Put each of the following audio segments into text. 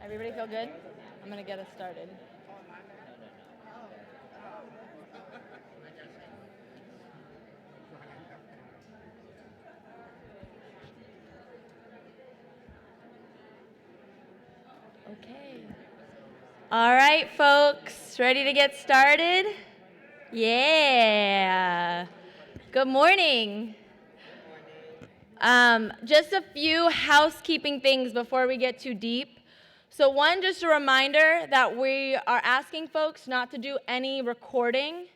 Everybody feel good? I'm going to get us started. Okay. All right, folks, ready to get started? Yeah. Good morning. Just a few housekeeping things before we get too deep. So one, just a reminder that we are asking folks not to do any recording.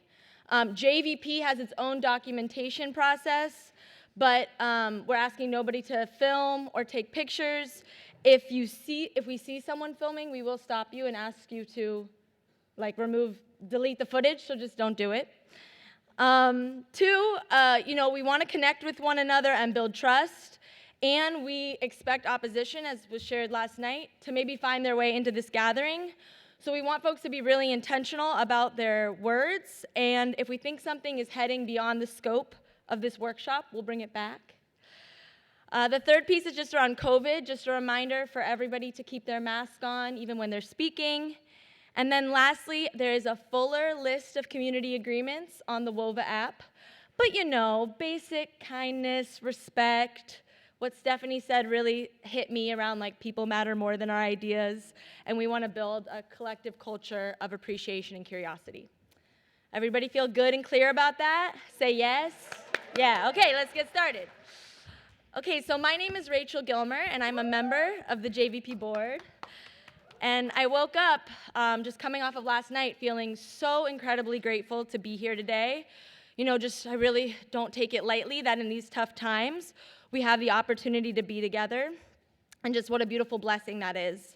JVP has its own documentation process, but we're asking nobody to film or take pictures. If we see someone filming, we will stop you and ask you to delete the footage, so just don't do it. Two, we want to connect with one another and build trust, and we expect opposition, as was shared last night, to maybe find their way into this gathering. So we want folks to be really intentional about their words, and if we think something is heading beyond the scope of this workshop, we'll bring it back. The third piece is just around COVID, just a reminder for everybody to keep their mask on even when they're speaking. And then lastly, there is a fuller list of community agreements on the WOVA app. But basic kindness, respect. What Stephanie said really hit me around people matter more than our ideas. And we want to build a collective culture of appreciation and curiosity. Everybody feel good and clear about that? Say yes? Yeah, okay, let's get started. Okay, so my name is Rachel Gilmer, and I'm a member of the JVP board. And I woke up just coming off of last night feeling so incredibly grateful to be here today. I really don't take it lightly that in these tough times, we have the opportunity to be together. And just what a beautiful blessing that is.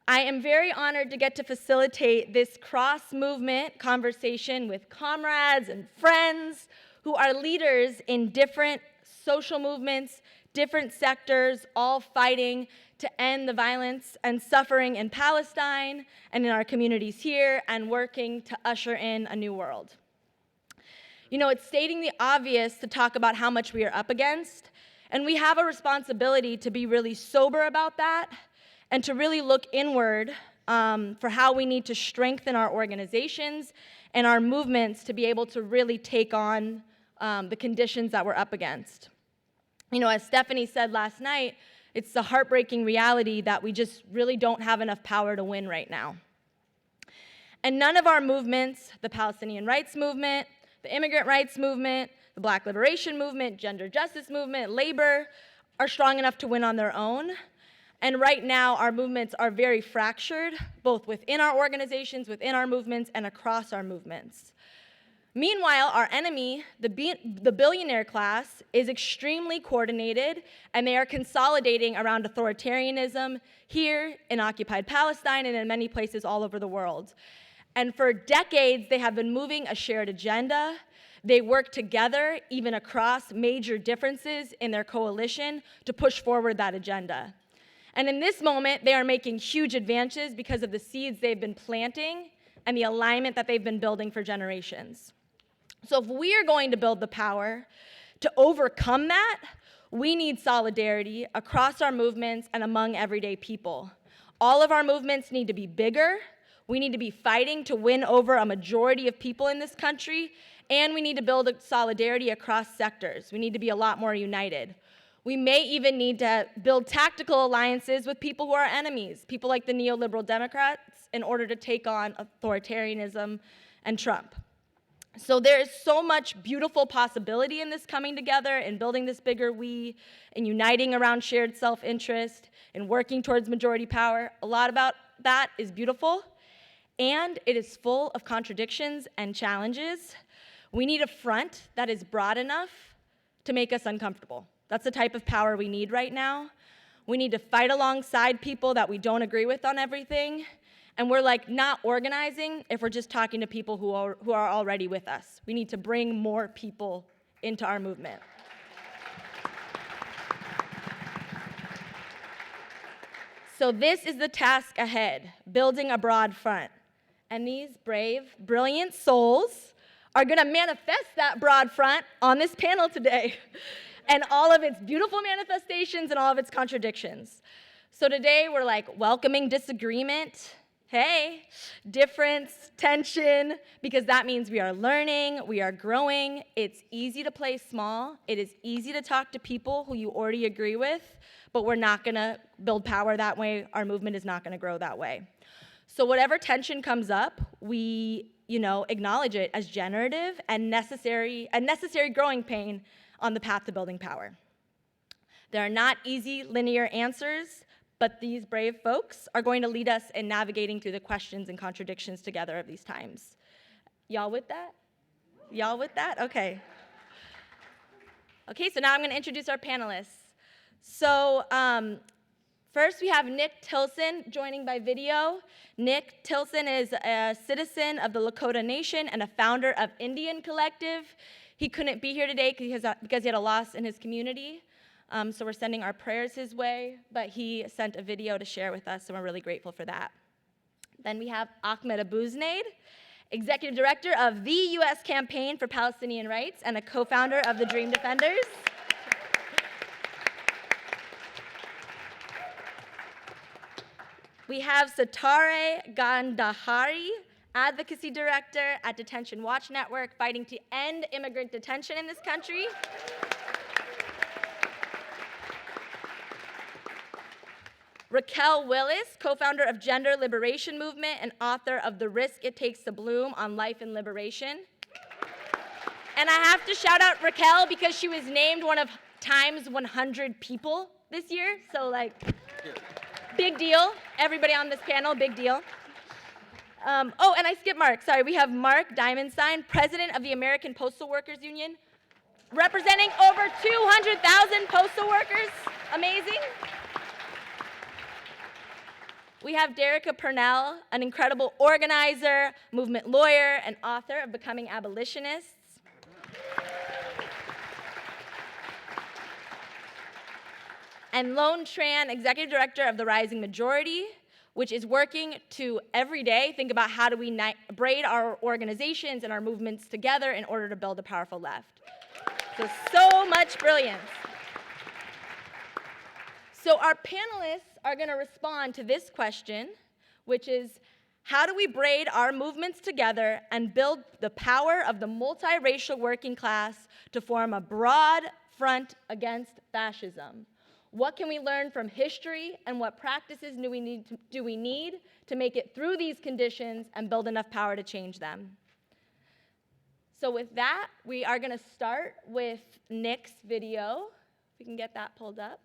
I am very honored to get to facilitate this cross-movement conversation with comrades and friends who are leaders in different social movements, different sectors, all fighting to end the violence and suffering in Palestine and in our communities here, and working to usher in a new world. It's stating the obvious to talk about how much we are up against, and we have a responsibility to be really sober about that and to really look inward for how we need to strengthen our organizations and our movements to be able to really take on the conditions that we're up against. As Stephanie said last night, it's the heartbreaking reality that we just really don't have enough power to win right now. And none of our movements, the Palestinian rights movement, the immigrant rights movement, the Black liberation movement, gender justice movement, labor, are strong enough to win on their own. And right now, our movements are very fractured, both within our organizations, within our movements, and across our movements. Meanwhile, our enemy, the billionaire class, is extremely coordinated, and they are consolidating around authoritarianism here in occupied Palestine and in many places all over the world. And for decades, they have been moving a shared agenda. They work together, even across major differences in their coalition, to push forward that agenda. And in this moment, they are making huge advances because of the seeds they've been planting and the alignment that they've been building for generations. So if we are going to build the power to overcome that, we need solidarity across our movements and among everyday people. All of our movements need to be bigger. We need to be fighting to win over a majority of people in this country, and we need to build a solidarity across sectors. We need to be a lot more united. We may even need to build tactical alliances with people who are enemies, people like the neoliberal Democrats, in order to take on authoritarianism and Trump. So there is so much beautiful possibility in this coming together and building this bigger we and uniting around shared self-interest and working towards majority power. A lot about that is beautiful, and it is full of contradictions and challenges. We need a front that is broad enough to make us uncomfortable. That's the type of power we need right now. We need to fight alongside people that we don't agree with on everything. And we're not organizing if we're just talking to people who are already with us. We need to bring more people into our movement. So this is the task ahead, building a broad front. And these brave, brilliant souls are going to manifest that broad front on this panel today, and all of its beautiful manifestations and all of its contradictions. So today we're like welcoming disagreement. Hey, difference, tension, because that means we are learning, we are growing. It's easy to play small. It is easy to talk to people who you already agree with, but we're not gonna build power that way. Our movement is not gonna grow that way. So whatever tension comes up, we, acknowledge it as generative and necessary growing pain on the path to building power. There are not easy, linear answers, but these brave folks are going to lead us in navigating through the questions and contradictions together of these times. Y'all with that? Y'all with that? Okay. Okay, so now I'm going to introduce our panelists. So first we have Nick Tilsen joining by video. Nick Tilsen is a citizen of the Lakota Nation and a founder of Indian Collective. He couldn't be here today because he had a loss in his community. So we're sending our prayers his way, but he sent a video to share with us, so we're really grateful for that. Then we have Ahmed Abuznaid, Executive Director of the U.S. Campaign for Palestinian Rights and a co-founder of the Dream Defenders. We have Satare Gandhari, Advocacy Director at Detention Watch Network, fighting to end immigrant detention in this country. Raquel Willis, co-founder of Gender Liberation Movement and author of The Risk It Takes to Bloom on Life and Liberation. And I have to shout out Raquel because she was named one of Time's 100 people this year. So big deal. Everybody on this panel, big deal. And I skipped Mark. Sorry, we have Mark Diamondstein, president of the American Postal Workers Union, representing over 200,000 postal workers. Amazing. We have Derica Purnell, an incredible organizer, movement lawyer, and author of Becoming Abolitionists. And Lone Tran, executive director of the Rising Majority, which is working to every day think about how do we braid our organizations and our movements together in order to build a powerful left. So much brilliance. So our panelists are going to respond to this question, which is, how do we braid our movements together and build the power of the multiracial working class to form a broad front against fascism? What can we learn from history, and what practices do we need to make it through these conditions and build enough power to change them? So with that, we are going to start with Nick's video. If we can get that pulled up.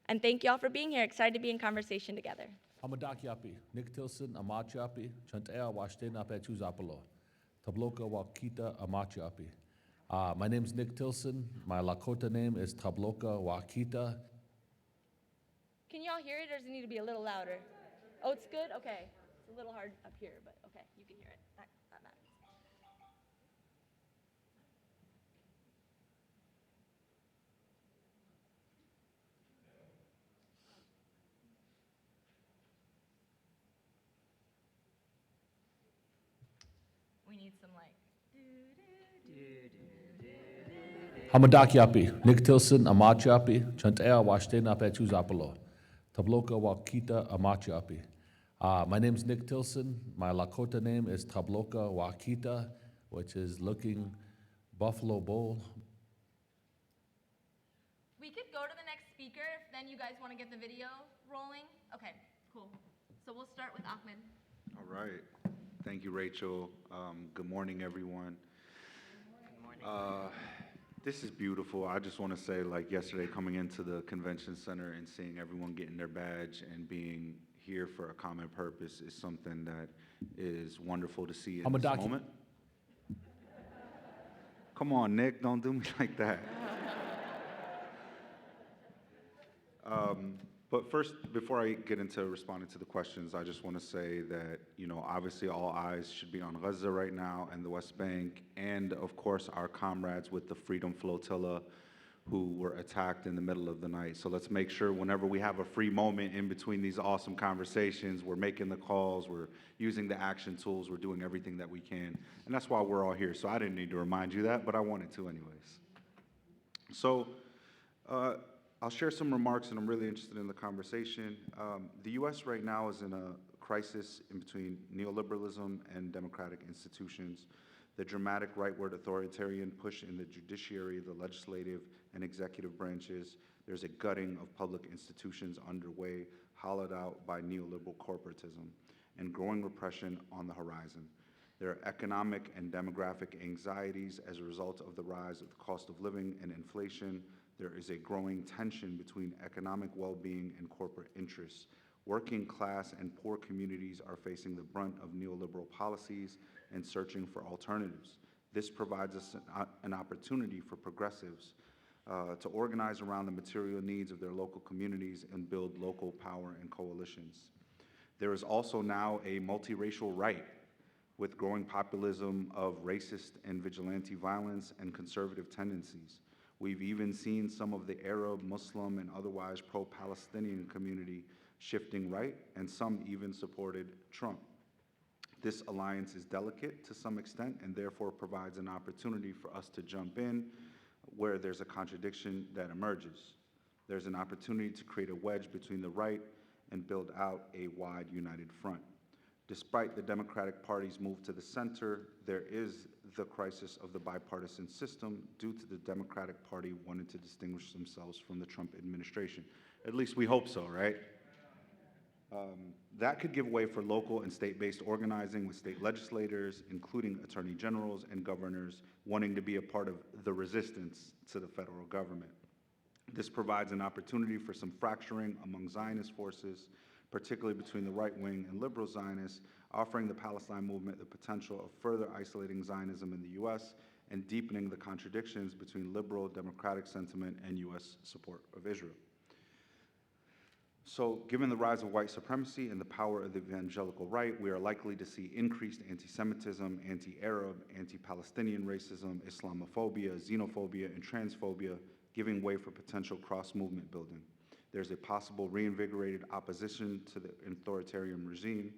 And thank you all for being here. Excited to be in conversation together. Amadakyapi, Nick Tilsen, Amachapi, Chantea Washtena Petuzapolo, Tabloka Wakita Amachapi. My name is Nick Tilsen. My Lakota name is Tabloka Wakita. Can you all hear it, or does it need to be a little louder? Oh, it's good? Okay. It's a little hard up here, but okay, you can hear it. That matters. We need some Amadakyapi, Nick Tilsen, Amachapi, Chantea Washtena Petuzapolo, Tabloka Wakita Amachapi. My name is Nick Tilsen. My Lakota name is Tabloka Wakita, which is looking Buffalo Bull. We could go to the next speaker if then you guys want to get the video rolling. Okay, cool. So we'll start with Ahmed. All right. Thank you, Rachel. Good morning, everyone. Good morning. This is beautiful. I just want to say, like yesterday, coming into the convention center and seeing everyone getting their badge and being here for a common purpose is something that is wonderful to see in this moment. Come on, Nick, don't do me like that. But first, before I get into responding to the questions, I just want to say that, obviously all eyes should be on Gaza right now and the West Bank, and of course our comrades with the Freedom Flotilla who were attacked in the middle of the night. So let's make sure whenever we have a free moment in between these awesome conversations, we're making the calls, we're using the action tools, we're doing everything that we can. And that's why we're all here. So I didn't need to remind you that, but I wanted to anyways. So, I'll share some remarks, and I'm really interested in the conversation. The U.S. right now is in a crisis in between neoliberalism and democratic institutions. The dramatic rightward authoritarian push in the judiciary, the legislative and executive branches. There's a gutting of public institutions underway, hollowed out by neoliberal corporatism, and growing repression on the horizon. There are economic and demographic anxieties as a result of the rise of the cost of living and inflation. There is a growing tension between economic well-being and corporate interests. Working class and poor communities are facing the brunt of neoliberal policies and searching for alternatives. This provides us an opportunity for progressives to organize around the material needs of their local communities and build local power and coalitions. There is also now a multiracial right with growing populism of racist and vigilante violence and conservative tendencies. We've even seen some of the Arab, Muslim, and otherwise pro-Palestinian community shifting right, and some even supported Trump. This alliance is delicate to some extent and therefore provides an opportunity for us to jump in where there's a contradiction that emerges. There's an opportunity to create a wedge between the right and build out a wide united front. Despite the Democratic Party's move to the center, there is the crisis of the bipartisan system due to the Democratic Party wanting to distinguish themselves from the Trump administration. At least we hope so, right? That could give way for local and state-based organizing with state legislators, including attorney generals and governors, wanting to be a part of the resistance to the federal government. This provides an opportunity for some fracturing among Zionist forces, particularly between the right wing and liberal Zionists, offering the Palestine movement the potential of further isolating Zionism in the U.S. and deepening the contradictions between liberal democratic sentiment and U.S. support of Israel. So, given the rise of white supremacy and the power of the evangelical right, we are likely to see increased anti-Semitism, anti-Arab, anti-Palestinian racism, Islamophobia, xenophobia, and transphobia, giving way for potential cross-movement building. There's a possible reinvigorated opposition to the authoritarian regime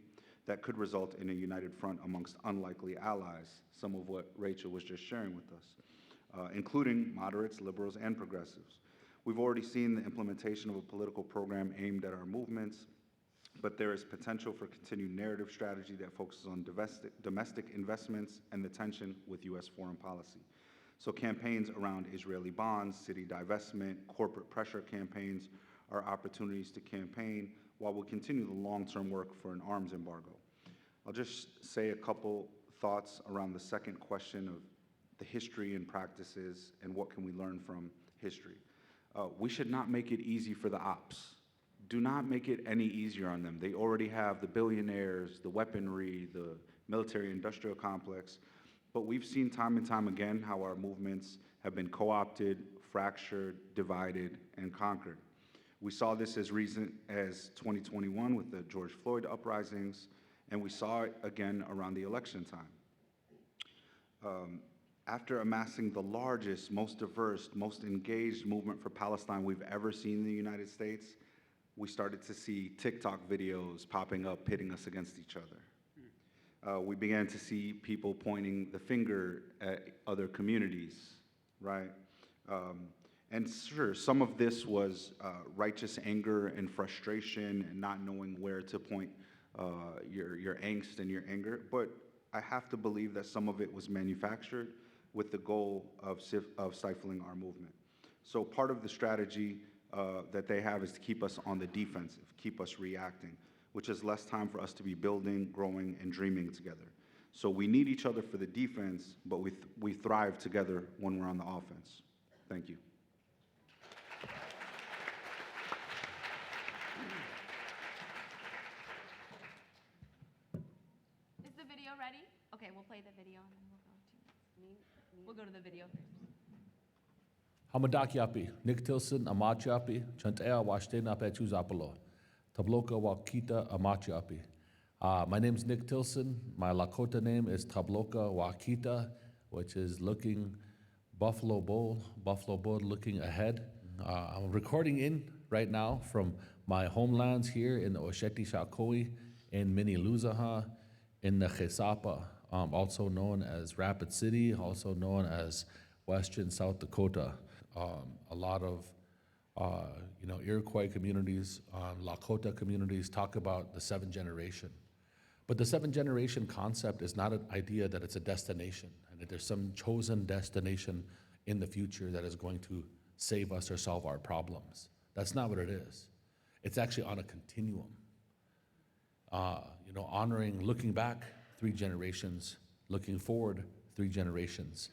that could result in a united front amongst unlikely allies, some of what Rachel was just sharing with us, including moderates, liberals, and progressives. We've already seen the implementation of a political program aimed at our movements, but there is potential for continued narrative strategy that focuses on domestic investments and the tension with U.S. foreign policy. So campaigns around Israeli bonds, city divestment, corporate pressure campaigns are opportunities to campaign while we continue the long-term work for an arms embargo. I'll just say a couple thoughts around the second question of the history and practices and what can we learn from history. We should not make it easy for the ops. Do not make it any easier on them. They already have the billionaires, the weaponry, the military-industrial complex, but we've seen time and time again how our movements have been co-opted, fractured, divided, and conquered. We saw this as recent as 2021 with the George Floyd uprisings, and we saw it again around the election time. After amassing the largest, most diverse, most engaged movement for Palestine we've ever seen in the United States, we started to see TikTok videos popping up, pitting us against each other. We began to see people pointing the finger at other communities, right? And sure, some of this was righteous anger and frustration and not knowing where to point your angst and your anger, but I have to believe that some of it was manufactured with the goal of stifling our movement. So part of the strategy that they have is to keep us on the defensive, keep us reacting, which is less time for us to be building, growing, and dreaming together. So we need each other for the defense, but we thrive together when we're on the offense. Thank you. Is the video ready? Okay, we'll play the video and then we'll go to the video first. Hamadakiapi, Nick Tilsen, Amachiapi, Chantea Washtena Petu Zapalo, Tabloka Wakita Amachiapi. My name is Nick Tilsen. My Lakota name is Tabloka Wakita, which is looking Buffalo Bull looking ahead. I'm recording in right now from my homelands here in the Osheti Shakoi, in Miniluzaha, in the Chesapa, also known as Rapid City, also known as Western South Dakota. A lot of Iroquois communities, Lakota communities talk about the seventh generation. But the seventh generation concept is not an idea that it's a destination and that there's some chosen destination in the future that is going to save us or solve our problems. That's not what it is. It's actually on a continuum. Honoring, looking back 3 generations, looking forward 3 generations,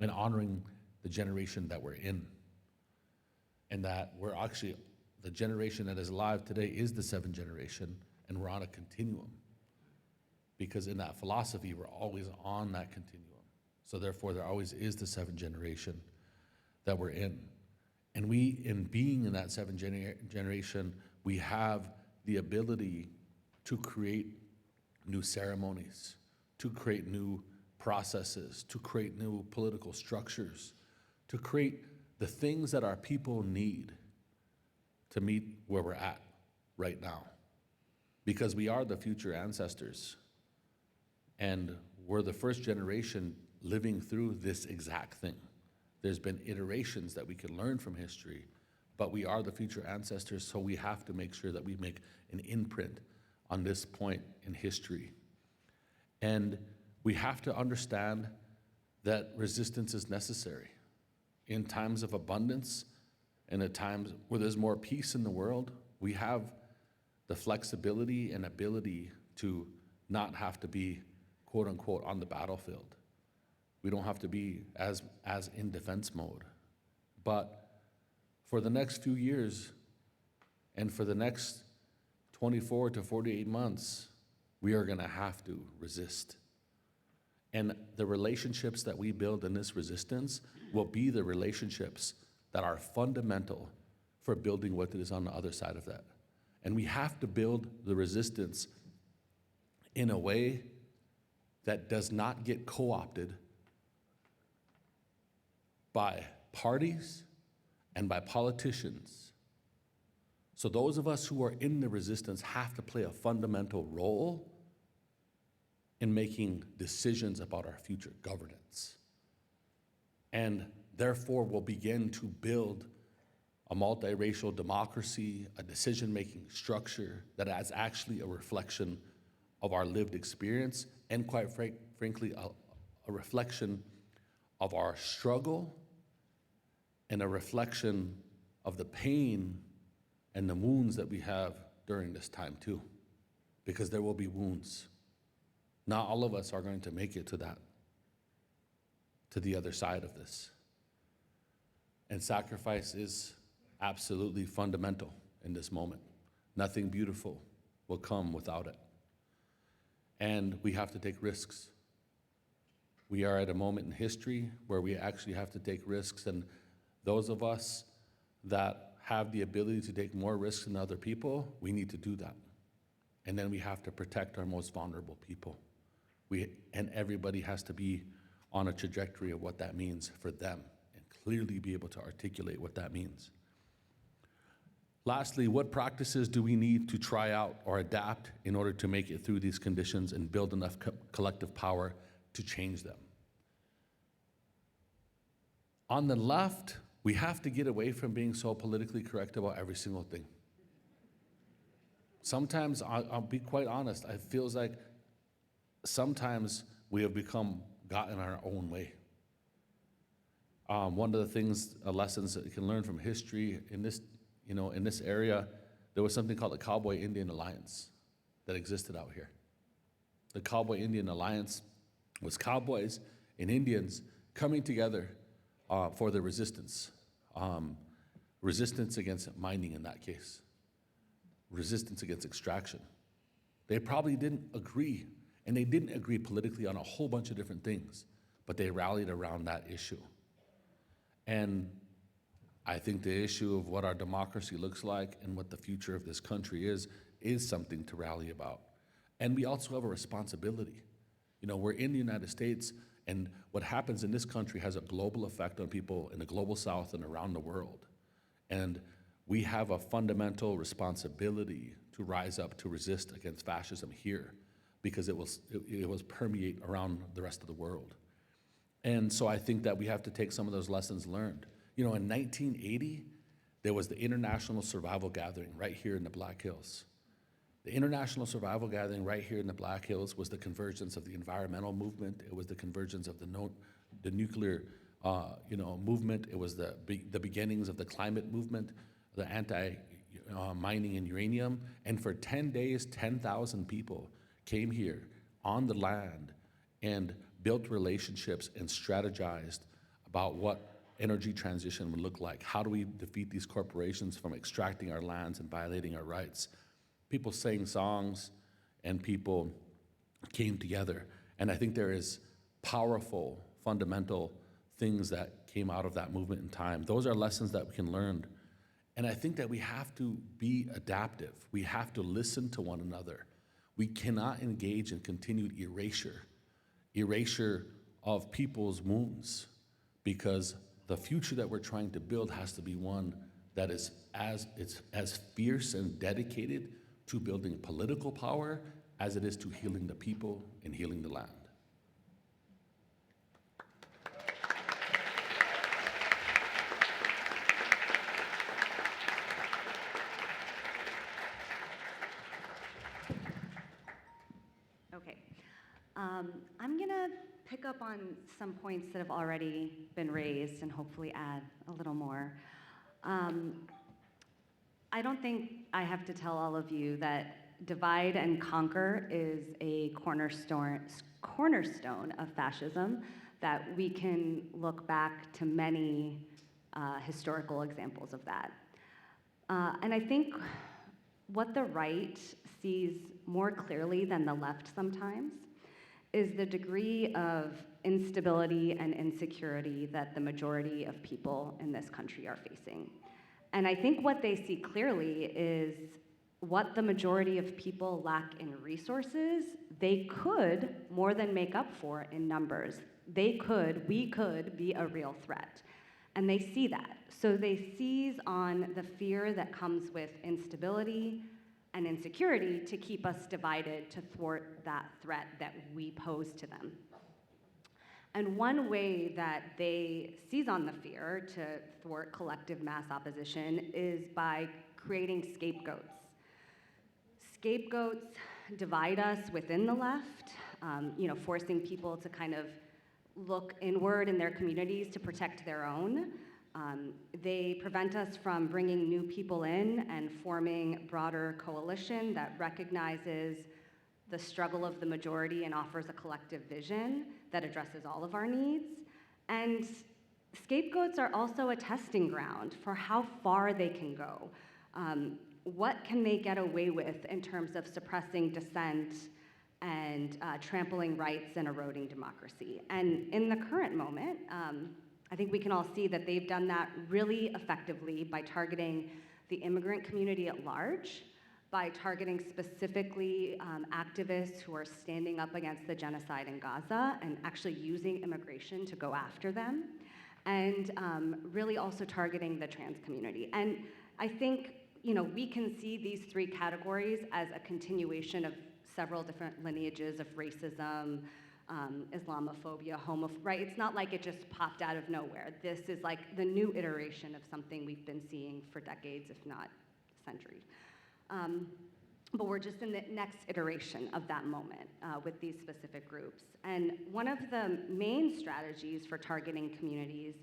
and honoring the generation that we're in. And that we're actually, the generation that is alive today is the 7th generation, and we're on a continuum. Because in that philosophy, we're always on that continuum. So therefore, there always is the 7th generation that we're in. And we, in being in that 7th generation, we have the ability to create new ceremonies, to create new processes, to create new political structures, to create the things that our people need to meet where we're at right now. Because we are the future ancestors. And we're the first generation living through this exact thing. There's been iterations that we can learn from history, but we are the future ancestors, so we have to make sure that we make an imprint on this point in history. And we have to understand that resistance is necessary. In times of abundance and at times where there's more peace in the world, we have the flexibility and ability to not have to be, quote unquote, on the battlefield. We don't have to be as in defense mode. But for the next few years and for the next 24 to 48 months, we are gonna have to resist. And the relationships that we build in this resistance will be the relationships that are fundamental for building what is on the other side of that. And we have to build the resistance in a way that does not get co-opted by parties and by politicians. So those of us who are in the resistance have to play a fundamental role in making decisions about our future governance. And therefore will begin to build a multiracial democracy, a decision-making structure that is actually a reflection of our lived experience and quite frankly, a reflection of our struggle and a reflection of the pain and the wounds that we have during this time too, because there will be wounds. Not all of us are going to make it to the other side of this. And sacrifice is absolutely fundamental in this moment. Nothing beautiful will come without it. And we have to take risks. We are at a moment in history where we actually have to take risks, and those of us that have the ability to take more risks than other people, we need to do that. And then we have to protect our most vulnerable people. And everybody has to be on a trajectory of what that means for them and clearly be able to articulate what that means. Lastly, what practices do we need to try out or adapt in order to make it through these conditions and build enough collective power to change them? On the left, we have to get away from being so politically correct about every single thing. Sometimes, I'll be quite honest, it feels like sometimes we have gotten our own way. One of the things, lessons that you can learn from history in this area, there was something called the Cowboy-Indian Alliance that existed out here. The Cowboy-Indian Alliance was cowboys and Indians coming together for the resistance. Resistance against mining in that case. Resistance against extraction. They probably didn't agree, and they didn't agree politically on a whole bunch of different things, but they rallied around that issue. And I think the issue of what our democracy looks like and what the future of this country is something to rally about. And we also have a responsibility. We're in the United States, and what happens in this country has a global effect on people in the global South and around the world. And we have a fundamental responsibility to rise up to resist against fascism here, because it will permeate around the rest of the world. And so I think that we have to take some of those lessons learned. In 1980, there was the International Survival Gathering right here in the Black Hills. The International Survival Gathering right here in the Black Hills was the convergence of the environmental movement. It was the convergence of the nuclear movement. It was the beginnings of the climate movement, the anti-mining and uranium. And for 10 days, 10,000 people came here on the land and built relationships and strategized about what energy transition would look like. How do we defeat these corporations from extracting our lands and violating our rights? People sang songs and people came together. And I think there is powerful, fundamental things that came out of that movement in time. Those are lessons that we can learn. And I think that we have to be adaptive. We have to listen to one another. We cannot engage in continued erasure of people's wounds, because the future that we're trying to build has to be one that is as fierce and dedicated to building political power as it is to healing the people and healing the land. Okay. I'm going to pick up on some points that have already been raised and hopefully add a little more. I don't think I have to tell all of you that divide and conquer is a cornerstone of fascism, that we can look back to many historical examples of that. And I think what the right sees more clearly than the left sometimes is the degree of instability and insecurity that the majority of people in this country are facing. And I think what they see clearly is what the majority of people lack in resources, they could more than make up for in numbers. We could be a real threat. And they see that. So they seize on the fear that comes with instability and insecurity to keep us divided, to thwart that threat that we pose to them. And one way that they seize on the fear to thwart collective mass opposition is by creating scapegoats. Scapegoats divide us within the left, forcing people to kind of look inward in their communities to protect their own. They prevent us from bringing new people in and forming broader coalition that recognizes the struggle of the majority and offers a collective vision that addresses all of our needs. And scapegoats are also a testing ground for how far they can go. What can they get away with in terms of suppressing dissent and trampling rights and eroding democracy? And in the current moment, I think we can all see that they've done that really effectively by targeting the immigrant community at large, by targeting specifically activists who are standing up against the genocide in Gaza and actually using immigration to go after them, and really also targeting the trans community. And I think we can see these three categories as a continuation of several different lineages of racism, Islamophobia, homophobia, right? It's not like it just popped out of nowhere. This is like the new iteration of something we've been seeing for decades, if not centuries. But we're just in the next iteration of that moment with these specific groups. And one of the main strategies for targeting communities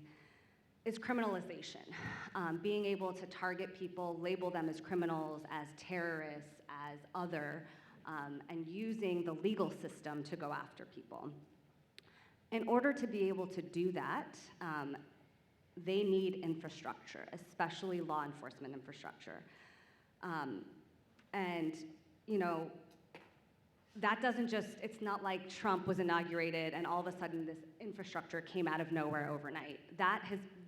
is criminalization. Being able to target people, label them as criminals, as terrorists, as other, and using the legal system to go after people. In order to be able to do that, they need infrastructure, especially law enforcement infrastructure. That doesn't just, it's not like Trump was inaugurated and all of a sudden this infrastructure came out of nowhere overnight.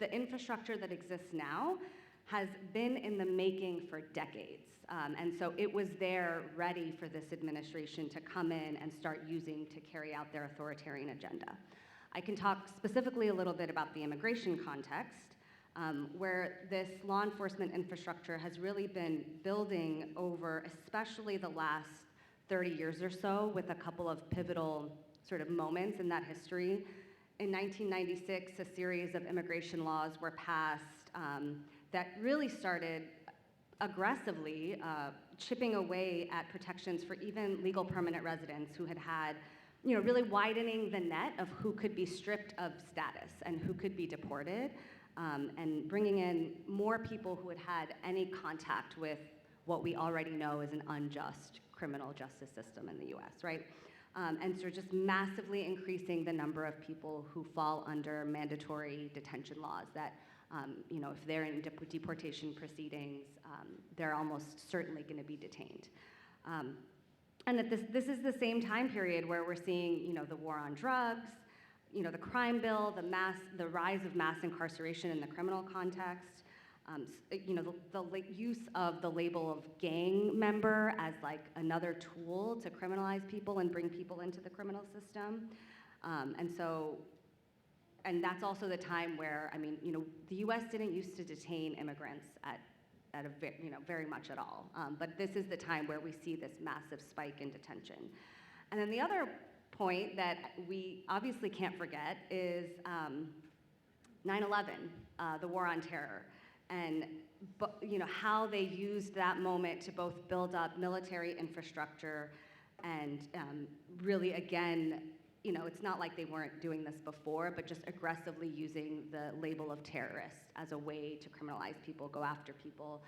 The infrastructure that exists now has been in the making for decades. And so it was there ready for this administration to come in and start using to carry out their authoritarian agenda. I can talk specifically a little bit about the immigration context, where this law enforcement infrastructure has really been building over especially the last 30 years or so, with a couple of pivotal sort of moments in that history. In 1996, a series of immigration laws were passed that really started aggressively chipping away at protections for even legal permanent residents who had, really widening the net of who could be stripped of status and who could be deported, and bringing in more people who had any contact with what we already know is an unjust criminal justice system in the US, right? And so just massively increasing the number of people who fall under mandatory detention laws that, if they're in deportation proceedings, they're almost certainly going to be detained. And that this is the same time period where we're seeing, the war on drugs, the crime bill, the rise of mass incarceration in the criminal context, the use of the label of gang member as like another tool to criminalize people and bring people into the criminal system. And that's also the time where, the US didn't used to detain immigrants at a very much at all. But this is the time where we see this massive spike in detention. And then the other point that we obviously can't forget is 9/11, the war on terror, and how they used that moment to both build up military infrastructure and really, again, it's not like they weren't doing this before, but just aggressively using the label of terrorist as a way to criminalize people, go after people,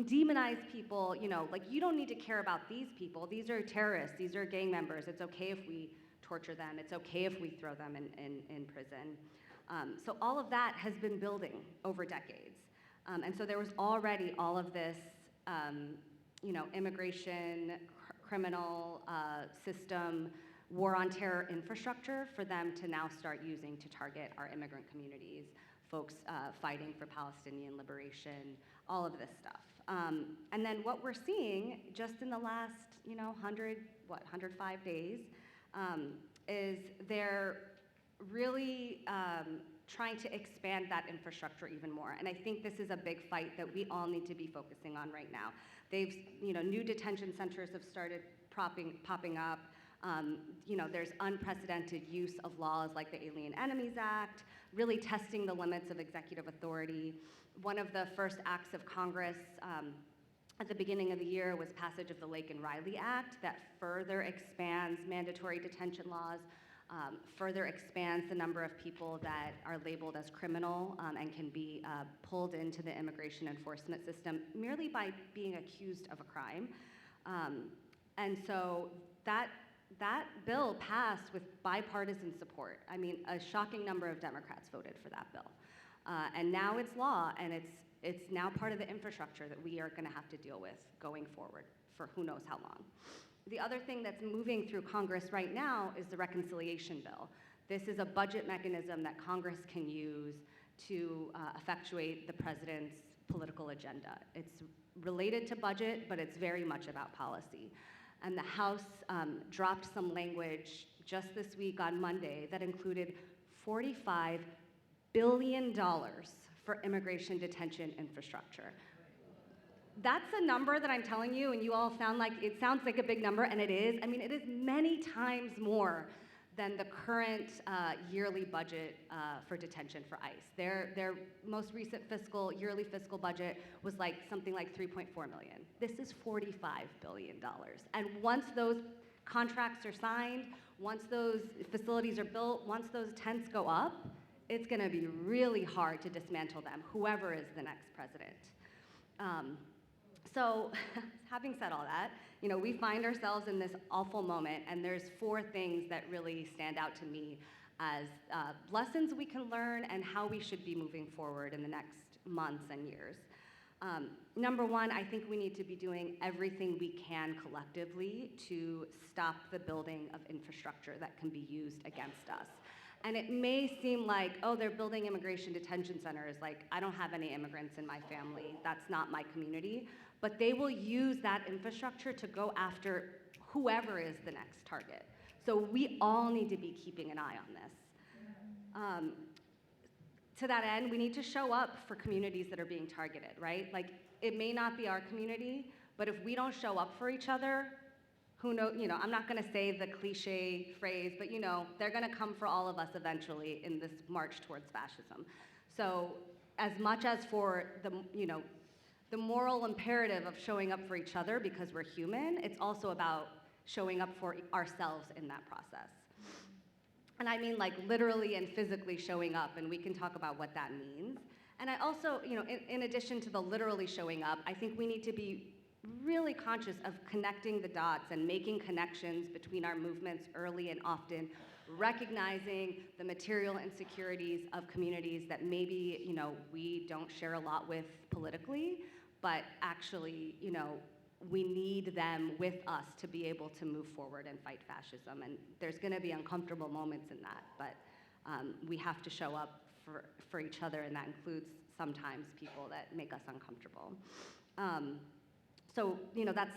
demonize people, like you don't need to care about these people. These are terrorists, these are gang members. It's okay if we torture them. It's okay if we throw them in prison. So all of that has been building over decades. And so there was already all of this, immigration, criminal system, war on terror infrastructure for them to now start using to target our immigrant communities, folks fighting for Palestinian liberation, all of this stuff. And then what we're seeing just in the last, 105 days, is they're really trying to expand that infrastructure even more. And I think this is a big fight that we all need to be focusing on right now. New detention centers have started popping up. There's unprecedented use of laws like the Alien Enemies Act, really testing the limits of executive authority. One of the first acts of Congress at the beginning of the year was passage of the Lake and Riley Act that further expands mandatory detention laws, further expands the number of people that are labeled as criminal and can be pulled into the immigration enforcement system merely by being accused of a crime. And so that bill passed with bipartisan support. A shocking number of Democrats voted for that bill. And now it's law, and it's now part of the infrastructure that we are gonna have to deal with going forward for who knows how long. The other thing that's moving through Congress right now is the reconciliation bill. This is a budget mechanism that Congress can use to effectuate the president's political agenda. It's related to budget, but it's very much about policy. And the House dropped some language just this week on Monday that included $45 billion for immigration detention infrastructure. That's a number that I'm telling you, and you all sounds like a big number, and it is. It is many times more than the current yearly budget for detention for ICE. Their most recent yearly fiscal budget was something like $3.4 million. This is $45 billion. And once those contracts are signed, once those facilities are built, once those tents go up, it's gonna be really hard to dismantle them, whoever is the next president. So having said all that, we find ourselves in this awful moment, and there's 4 things that really stand out to me as lessons we can learn and how we should be moving forward in the next months and years. Number 1, I think we need to be doing everything we can collectively to stop the building of infrastructure that can be used against us. And it may seem like, oh, they're building immigration detention centers. I don't have any immigrants in my family. That's not my community. But they will use that infrastructure to go after whoever is the next target. So we all need to be keeping an eye on this. To that end, we need to show up for communities that are being targeted, right? It may not be our community, but if we don't show up for each other, who knows, I'm not gonna say the cliche phrase, but they're gonna come for all of us eventually in this march towards fascism. So as much as for the, the moral imperative of showing up for each other because we're human, it's also about showing up for ourselves in that process. And I mean like literally and physically showing up, and we can talk about what that means. And I also, in addition to the literally showing up, I think we need to be really conscious of connecting the dots and making connections between our movements early and often, recognizing the material insecurities of communities that maybe, we don't share a lot with politically, but actually, we need them with us to be able to move forward and fight fascism. And there's gonna be uncomfortable moments in that, but we have to show up for each other, and that includes sometimes people that make us uncomfortable. So, that's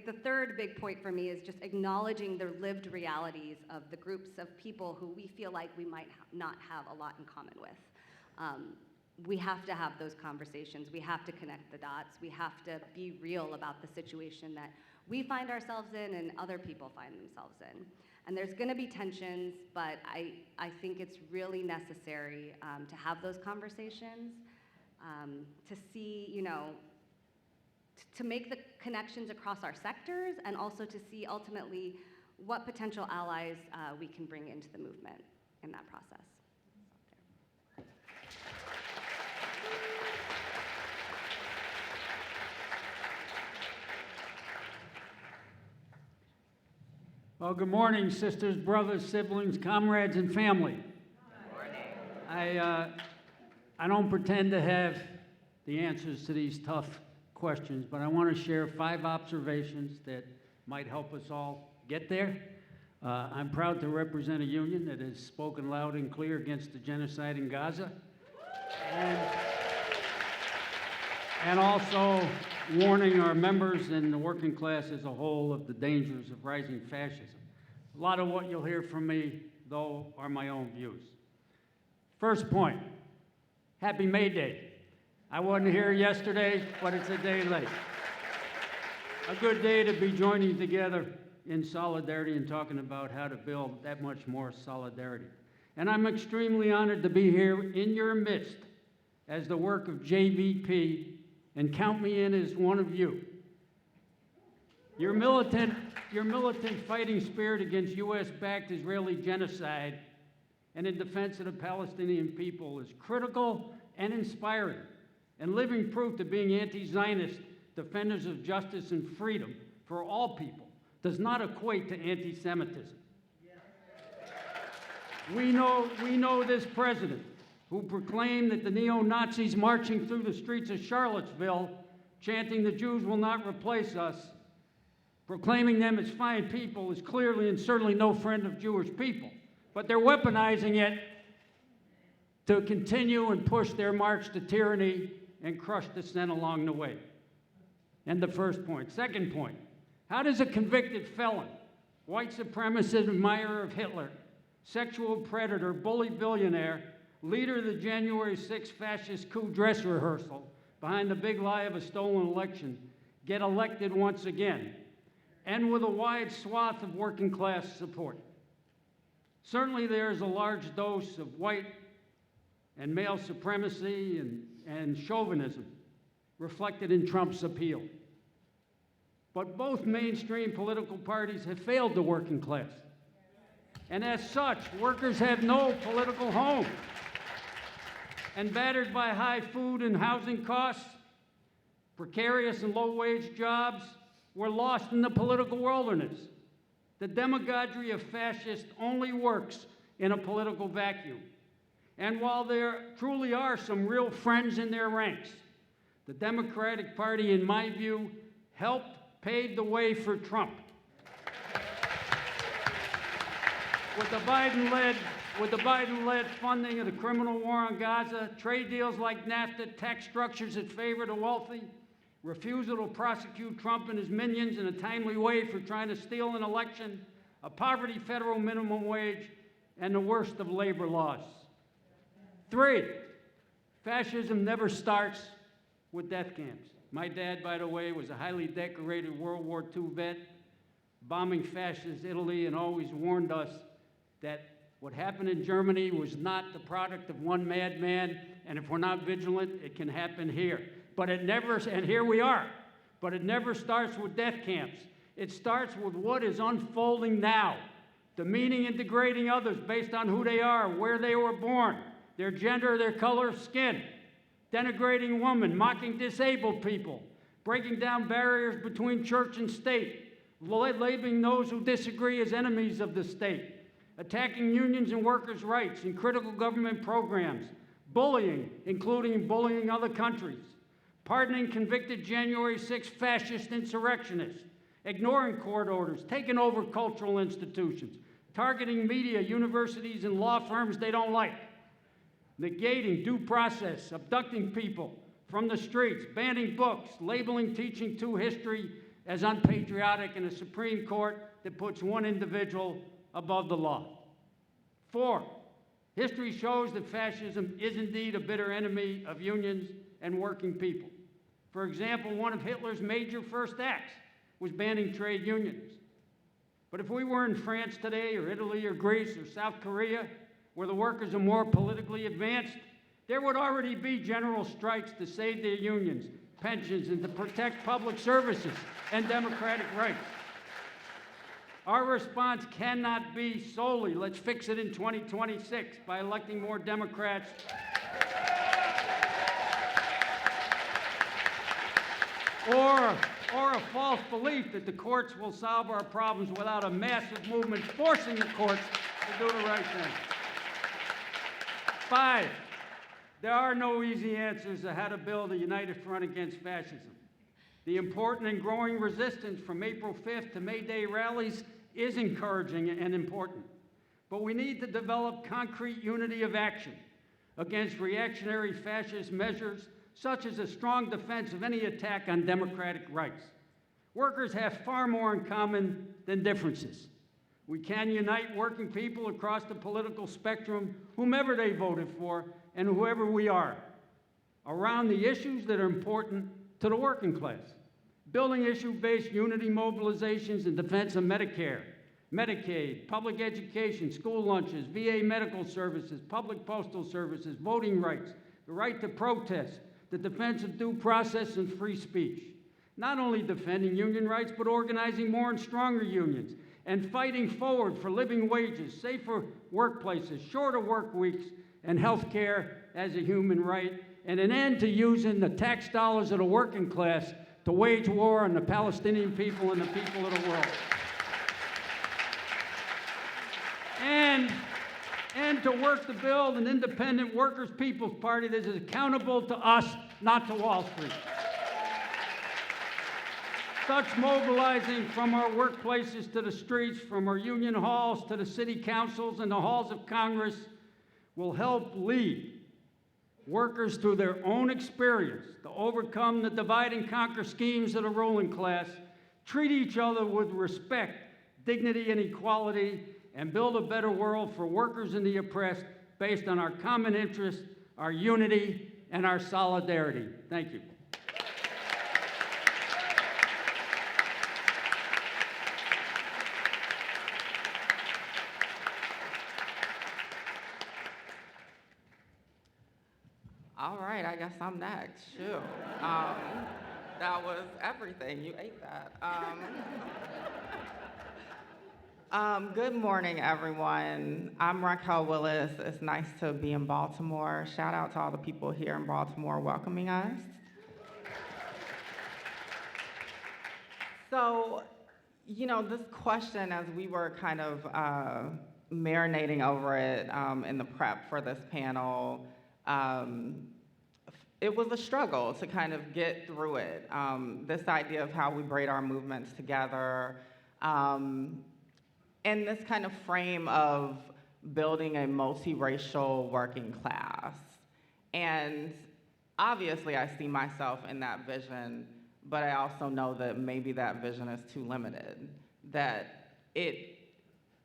the third big point for me is just acknowledging the lived realities of the groups of people who we feel like we might not have a lot in common with. We have to have those conversations. We have to connect the dots. We have to be real about the situation that we find ourselves in and other people find themselves in. And there's gonna be tensions, but I think it's really necessary to have those conversations, to see, to make the connections across our sectors, and also to see ultimately what potential allies we can bring into the movement in that process. Well, good morning, sisters, brothers, siblings, comrades, and family. Good morning. I don't pretend to have the answers to these tough questions, but I want to share 5 observations that might help us all get there. I'm proud to represent a union that has spoken loud and clear against the genocide in Gaza, and also warning our members and the working class as a whole of the dangers of rising fascism. A lot of what you'll hear from me, though, are my own views. First point, happy May Day. I wasn't here yesterday, but it's a day late. A good day to be joining together in solidarity and talking about how to build that much more solidarity. And I'm extremely honored to be here in your midst as the work of JVP, and count me in as one of you. Your militant fighting spirit against US-backed Israeli genocide and in defense of the Palestinian people is critical and inspiring, and living proof to being anti-Zionist defenders of justice and freedom for all people does not equate to anti-Semitism. We know this president, who proclaimed that the neo-Nazis marching through the streets of Charlottesville, chanting "the Jews will not replace us," proclaiming them as fine people, is clearly and certainly no friend of Jewish people. But they're weaponizing it to continue and push their march to tyranny and crush dissent along the way. And the first point. Second point, how does a convicted felon, white supremacist admirer of Hitler, sexual predator, bully billionaire, leader of the January 6th fascist coup dress rehearsal behind the big lie of a stolen election, get elected once again, and with a wide swath of working class support? Certainly there is a large dose of white and male supremacy and chauvinism reflected in Trump's appeal. But both mainstream political parties have failed the working class. And as such, workers have no political home. And battered by high food and housing costs, precarious and low-wage jobs, we're lost in the political wilderness. The demagoguery of fascists only works in a political vacuum. And while there truly are some real friends in their ranks, the Democratic Party, in my view, helped pave the way for Trump. With the Biden-led funding of the criminal war on Gaza, trade deals like NAFTA, tax structures that favor the wealthy, refusal to prosecute Trump and his minions in a timely way for trying to steal an election, a poverty federal minimum wage, and the worst of labor laws. 3, fascism never starts with death camps. My dad, by the way, was a highly decorated World War II vet, bombing fascist Italy, and always warned us that What happened in Germany was not the product of one madman, and if we're not vigilant, it can happen here. But it never, and here we are, but it never starts with death camps. It starts with what is unfolding now, demeaning and degrading others based on who they are, where they were born, their gender, their color of skin, denigrating women, mocking disabled people, breaking down barriers between church and state, labeling those who disagree as enemies of the state, attacking unions and workers' rights and critical government programs, bullying, including bullying other countries, pardoning convicted January 6 fascist insurrectionists, ignoring court orders, taking over cultural institutions, targeting media, universities, and law firms they don't like, negating due process, abducting people from the streets, banning books, labeling teaching to history as unpatriotic, and a Supreme Court that puts one individual above the law. 4, history shows that fascism is indeed a bitter enemy of unions and working people. For example, one of Hitler's major first acts was banning trade unions. But if we were in France today, or Italy, or Greece, or South Korea, where the workers are more politically advanced, there would already be general strikes to save their unions, pensions, and to protect public services and democratic rights. Our response cannot be solely, let's fix it in 2026 by electing more Democrats or a false belief that the courts will solve our problems without a massive movement forcing the courts to do the right thing. 5, there are no easy answers to how to build a united front against fascism. The important and growing resistance from April 5th to May Day rallies is encouraging and important. But we need to develop concrete unity of action against reactionary fascist measures, such as a strong defense of any attack on democratic rights. Workers have far more in common than differences. We can unite working people across the political spectrum, whomever they voted for and whoever we are, around the issues that are important to the working class. Building issue-based unity mobilizations in defense of Medicare, Medicaid, public education, school lunches, VA medical services, public postal services, voting rights, the right to protest, the defense of due process and free speech. Not only defending union rights, but organizing more and stronger unions and fighting forward for living wages, safer workplaces, shorter work weeks, and health care as a human right, and an end to using the tax dollars of the working class to wage war on the Palestinian people and the people of the world. And to work to build an independent workers' people's party that is accountable to us, not to Wall Street. Such mobilizing from our workplaces to the streets, from our union halls to the city councils and the halls of Congress, will help lead workers through their own experience to overcome the divide and conquer schemes of the ruling class, treat each other with respect, dignity, and equality, and build a better world for workers and the oppressed based on our common interests, our unity, and our solidarity. Thank you. All right, I guess I'm next. Shoot. That was everything. You ate that. Good morning, everyone. I'm Raquel Willis. It's nice to be in Baltimore. Shout out to all the people here in Baltimore welcoming us. So, you know, this question, as we were kind of marinating over it in the prep for this panel, it was a struggle to kind of get through it. This idea of how we braid our movements together, and this kind of frame of building a multiracial working class. And obviously I see myself in that vision, but I also know that maybe that vision is too limited, that it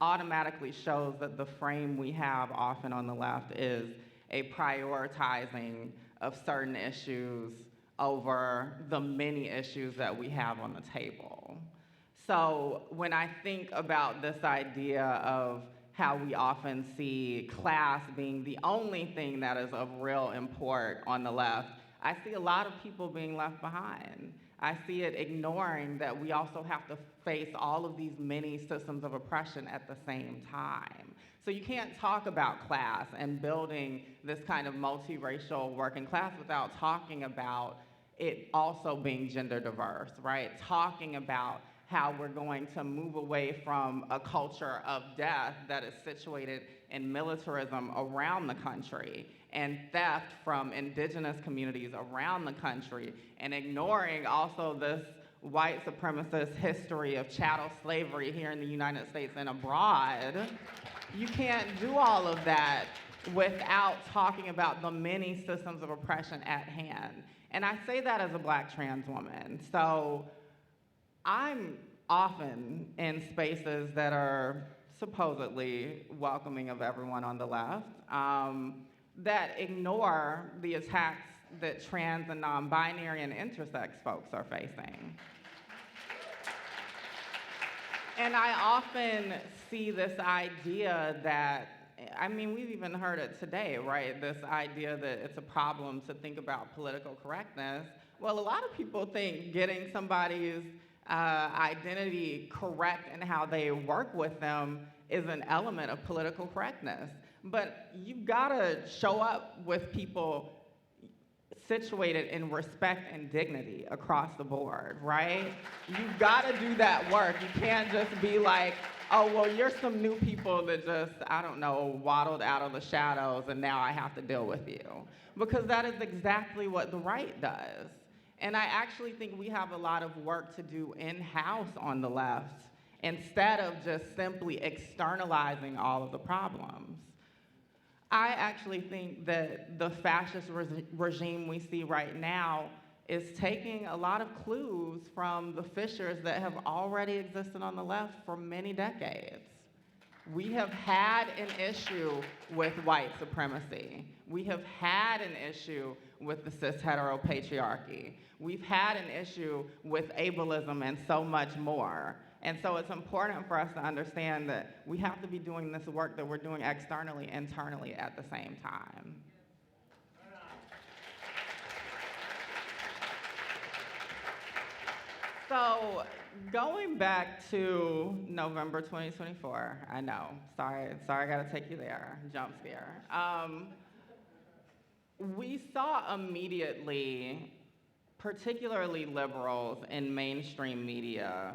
automatically shows that the frame we have often on the left is a prioritizing of certain issues over the many issues that we have on the table. So when I think about this idea of how we often see class being the only thing that is of real import on the left. I see a lot of people being left behind. I see it ignoring that we also have to face all of these many systems of oppression at the same time. So you can't talk about class and building this kind of multiracial working class without talking about it also being gender diverse, right? Talking about how we're going to move away from a culture of death that is situated in militarism around the country and theft from indigenous communities around the country, and ignoring also this white supremacist history of chattel slavery here in the United States and abroad. You can't do all of that without talking about the many systems of oppression at hand. And I say that as a Black trans woman. So I'm often in spaces that are supposedly welcoming of everyone on the left, that ignore the attacks that trans and non-binary and intersex folks are facing. And I often see this idea that, I mean, we've even heard it today, right? This idea that it's a problem to think about political correctness. Well, a lot of people think getting somebody's identity correct and how they work with them is an element of political correctness. But you've got to show up with people situated in respect and dignity across the board, right? You've got to do that work. You can't just be like, oh, well, you're some new people that just, I don't know, waddled out of the shadows and now I have to deal with you. Because that is exactly what the right does. And I actually think we have a lot of work to do in-house on the left instead of just simply externalizing all of the problems. I actually think that the fascist regime we see right now is taking a lot of clues from the fissures that have already existed on the left for many decades. We have had an issue with white supremacy. We have had an issue with the cis heteropatriarchy. We've had an issue with ableism and so much more. And so it's important for us to understand that we have to be doing this work that we're doing externally, internally at the same time. So going back to November 2024, I know, sorry, I gotta take you there, jump scare. We saw immediately, particularly liberals in mainstream media,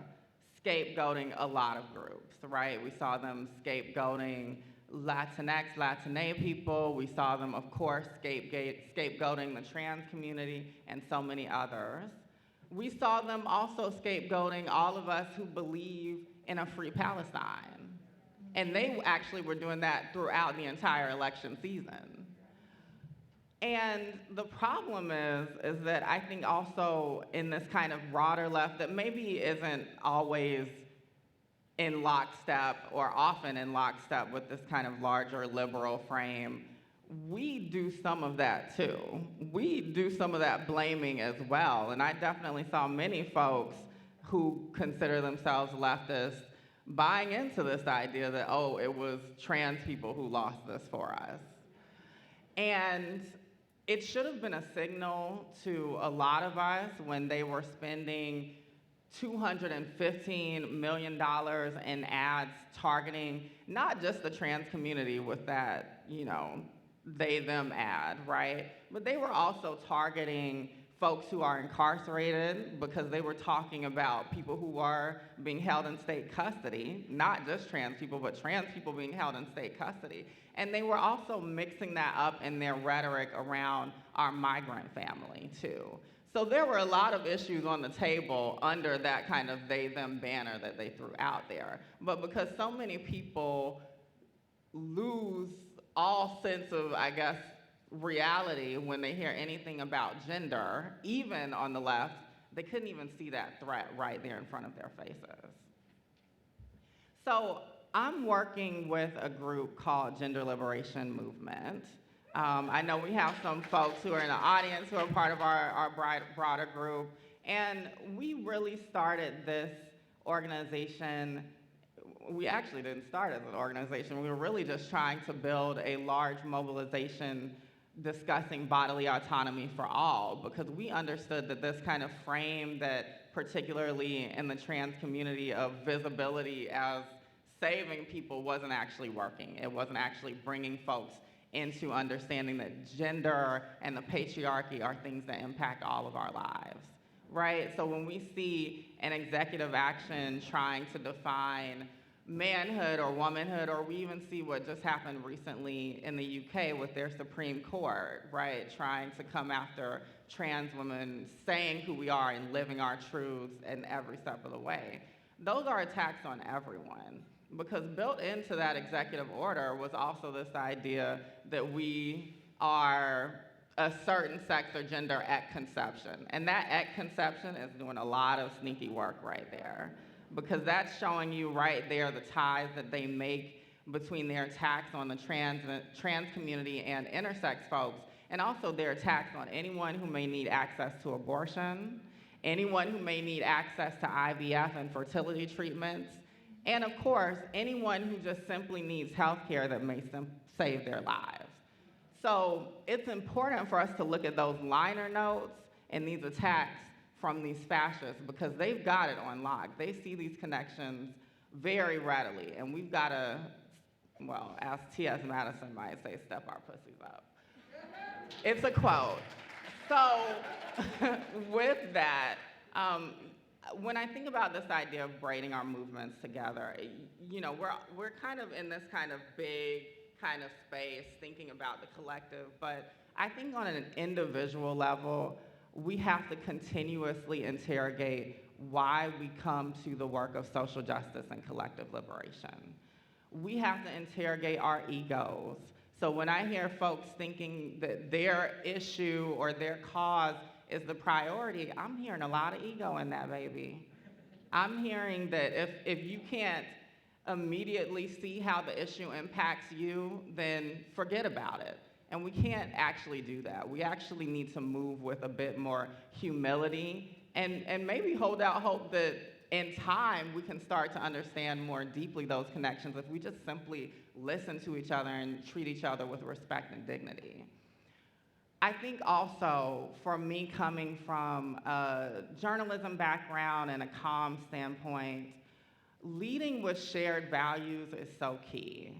scapegoating a lot of groups, right? We saw them scapegoating Latinx, Latina people. We saw them, of course, scapegoating the trans community and so many others. We saw them also scapegoating all of us who believe in a free Palestine. And they actually were doing that throughout the entire election season. And the problem is that I think also in this kind of broader left that maybe isn't always in lockstep or often in lockstep with this kind of larger liberal frame, we do some of that too. We do some of that blaming as well. And I definitely saw many folks who consider themselves leftists buying into this idea that, oh, it was trans people who lost this for us. And it should have been a signal to a lot of us when they were spending $215 million in ads targeting not just the trans community with that, they, them ad, right? But they were also targeting folks who are incarcerated because they were talking about people who are being held in state custody, not just trans people, but trans people being held in state custody. And they were also mixing that up in their rhetoric around our migrant family, too. So there were a lot of issues on the table under that kind of they, them banner that they threw out there. But because so many people lose all sense of, I guess, reality when they hear anything about gender, even on the left, they couldn't even see that threat right there in front of their faces. So I'm working with a group called Gender Liberation Movement. I know we have some folks who are in the audience who are part of our broader group, and we really started this organization we actually didn't start as an organization. We were really just trying to build a large mobilization discussing bodily autonomy for all, because we understood that this kind of frame that, particularly in the trans community, of visibility as saving people wasn't actually working. It wasn't actually bringing folks into understanding that gender and the patriarchy are things that impact all of our lives, right? So when we see an executive action trying to define manhood or womanhood, or we even see what just happened recently in the UK with their Supreme Court, right, trying to come after trans women saying who we are and living our truths in every step of the way. Those are attacks on everyone, because built into that executive order was also this idea that we are a certain sex or gender at conception. And that at conception is doing a lot of sneaky work right there, because that's showing you right there the ties that they make between their attacks on the trans community and intersex folks, and also their attacks on anyone who may need access to abortion, anyone who may need access to IVF and fertility treatments, and of course, anyone who just simply needs health care that may save their lives. So it's important for us to look at those liner notes and these attacks from these fascists, because they've got it on lock. They see these connections very readily, and we've got to, well, as T.S. Madison might say, step our pussies up. It's a quote. So with that, when I think about this idea of braiding our movements together, you know, we're kind of in this kind of big kind of space thinking about the collective, but I think on an individual level, we have to continuously interrogate why we come to the work of social justice and collective liberation. We have to interrogate our egos. So when I hear folks thinking that their issue or their cause is the priority, I'm hearing a lot of ego in that, baby. I'm hearing that if you can't immediately see how the issue impacts you, then forget about it. And we can't actually do that. We actually need to move with a bit more humility and maybe hold out hope that in time we can start to understand more deeply those connections if we just simply listen to each other and treat each other with respect and dignity. I think also, for me coming from a journalism background and a comm standpoint, leading with shared values is so key.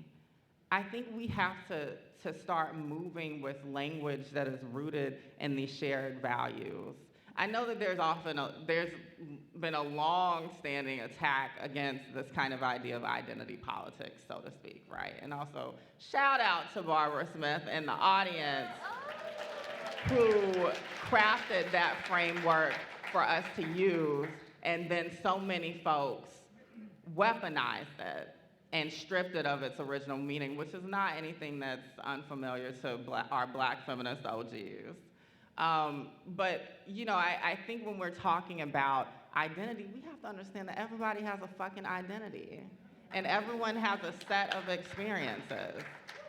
I think we have to start moving with language that is rooted in these shared values. I know that there's been a long-standing attack against this kind of idea of identity politics, so to speak, right? And also, shout out to Barbara Smith and the audience who crafted that framework for us to use, and then so many folks weaponized it and stripped it of its original meaning, which is not anything that's unfamiliar to our Black feminist OGs. But you know, I think when we're talking about identity, we have to understand that everybody has a fucking identity, and everyone has a set of experiences.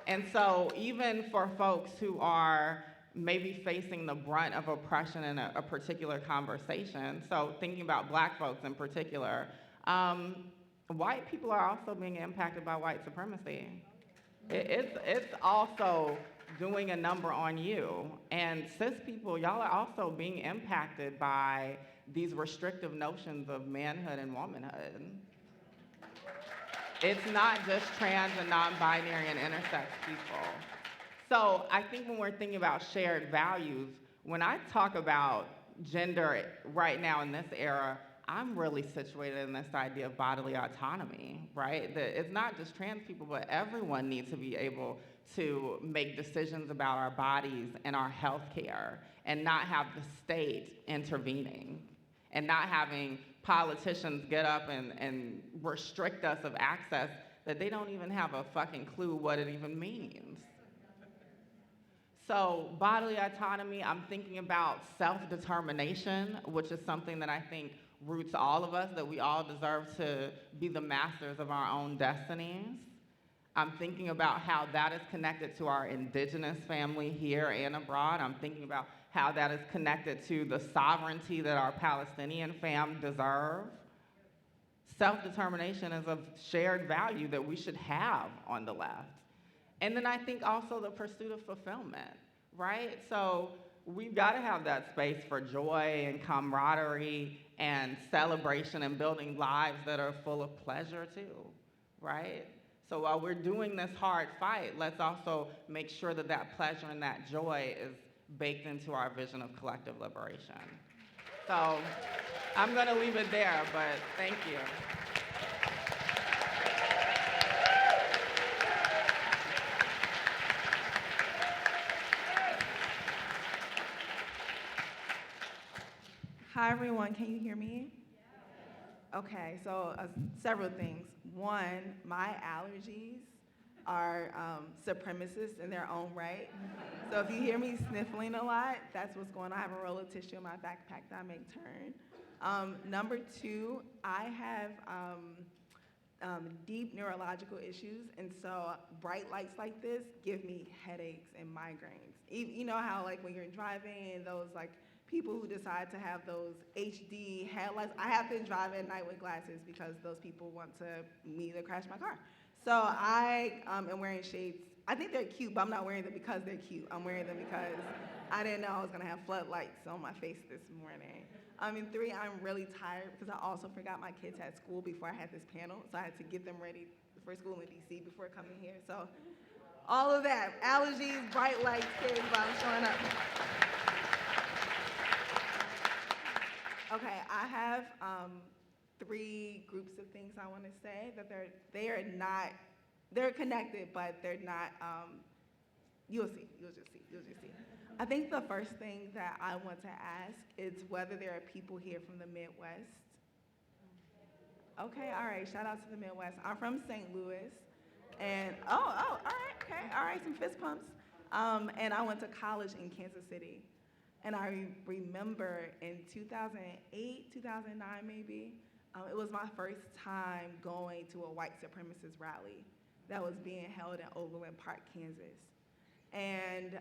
And so even for folks who are maybe facing the brunt of oppression in a particular conversation, so thinking about Black folks in particular, white people are also being impacted by white supremacy. It's also doing a number on you. And cis people, y'all are also being impacted by these restrictive notions of manhood and womanhood. It's not just trans and non-binary and intersex people. So I think when we're thinking about shared values, when I talk about gender right now in this era, I'm really situated in this idea of bodily autonomy, right? That it's not just trans people, but everyone needs to be able to make decisions about our bodies and our health care, and not have the state intervening, and not having politicians get up and restrict us of access that they don't even have a fucking clue what it even means. So bodily autonomy, I'm thinking about self-determination, which is something that I think roots all of us, that we all deserve to be the masters of our own destinies. I'm thinking about how that is connected to our indigenous family here and abroad. I'm thinking about how that is connected to the sovereignty that our Palestinian fam deserve. Self-determination is a shared value that we should have on the left. And then I think also the pursuit of fulfillment, right? So we've got to have that space for joy and camaraderie and celebration and building lives that are full of pleasure too, right? So while we're doing this hard fight, let's also make sure that that pleasure and that joy is baked into our vision of collective liberation. So I'm going to leave it there, but thank you. Hi, everyone. Can you hear me? Okay, so several things. One, my allergies are supremacists in their own right. So if you hear me sniffling a lot, that's what's going on. I have a roll of tissue in my backpack that I make turn. Number two, I have deep neurological issues, and so bright lights like this give me headaches and migraines. You know how like when you're driving and those like people who decide to have those HD headlights, I have to drive at night with glasses because those people want me to crash my car. So I am wearing shades. I think they're cute, but I'm not wearing them because they're cute. I'm wearing them because I didn't know I was gonna have floodlights on my face this morning. And three, I'm really tired because I also forgot my kids had school before I had this panel, so I had to get them ready for school in DC before coming here. So all of that, allergies, bright lights, kids, while I'm showing up. Okay, I have three groups of things I want to say that they're connected, but they're not. You'll just see. I think the first thing that I want to ask is whether there are people here from the Midwest. Okay, all right. Shout out to the Midwest. I'm from St. Louis, and all right, some fist pumps. And I went to college in Kansas City. And I remember in 2008, 2009 maybe, it was my first time going to a white supremacist rally that was being held in Overland Park, Kansas. And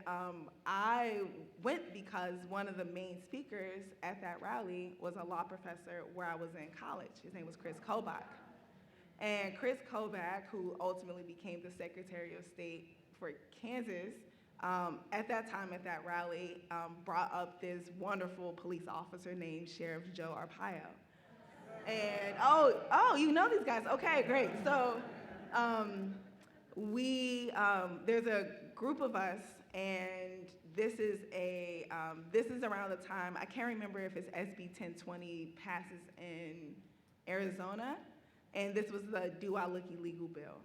I went because one of the main speakers at that rally was a law professor where I was in college. His name was Chris Kobach. And Chris Kobach, who ultimately became the Secretary of State for Kansas, at that time, at that rally, brought up this wonderful police officer named Sheriff Joe Arpaio. And, you know these guys. Okay, great. So there's a group of us, and this is around the time, I can't remember if it's SB 1020 passes in Arizona, and this was the Do I Look Illegal bill.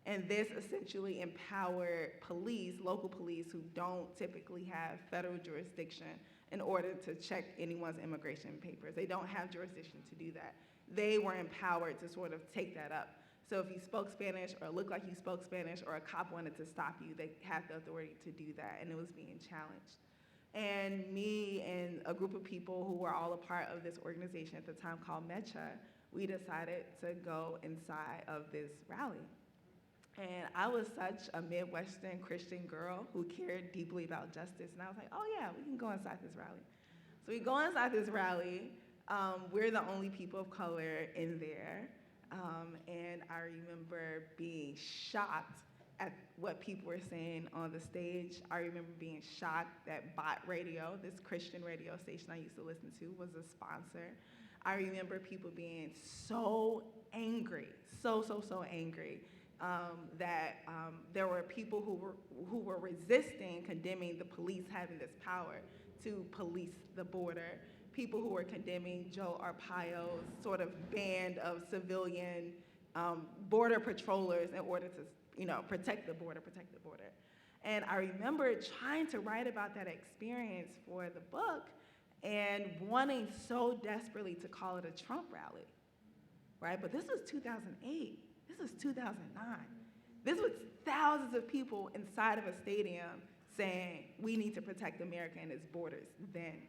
And this essentially empowered police, local police who don't typically have federal jurisdiction in order to check anyone's immigration papers. They don't have jurisdiction to do that. They were empowered to sort of take that up. So if you spoke Spanish or looked like you spoke Spanish or a cop wanted to stop you, they had the authority to do that, and it was being challenged. And me and a group of people who were all a part of this organization at the time called MECHA, we decided to go inside of this rally. And I was such a Midwestern Christian girl who cared deeply about justice. And I was like, oh yeah, we can go inside this rally. So we go inside this rally. We're the only people of color in there. And I remember being shocked at what people were saying on the stage. I remember being shocked that Bot Radio, this Christian radio station I used to listen to, was a sponsor. I remember people being so angry, so angry. That there were people who were resisting condemning the police having this power to police the border, people who were condemning Joe Arpaio's sort of band of civilian border patrollers in order to protect the border. And I remember trying to write about that experience for the book and wanting so desperately to call it a Trump rally, right? But this was 2008. This was 2009. This was thousands of people inside of a stadium saying, we need to protect America and its borders then.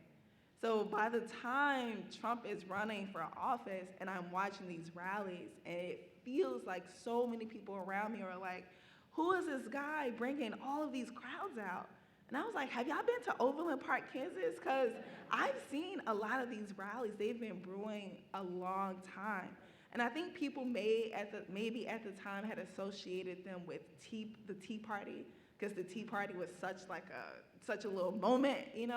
So by the time Trump is running for office and I'm watching these rallies, and it feels like so many people around me are like, who is this guy bringing all of these crowds out? And I was like, have y'all been to Overland Park, Kansas? Because I've seen a lot of these rallies. They've been brewing a long time. And I think people maybe at the time had associated them with the Tea Party, because the Tea Party was such a little moment, in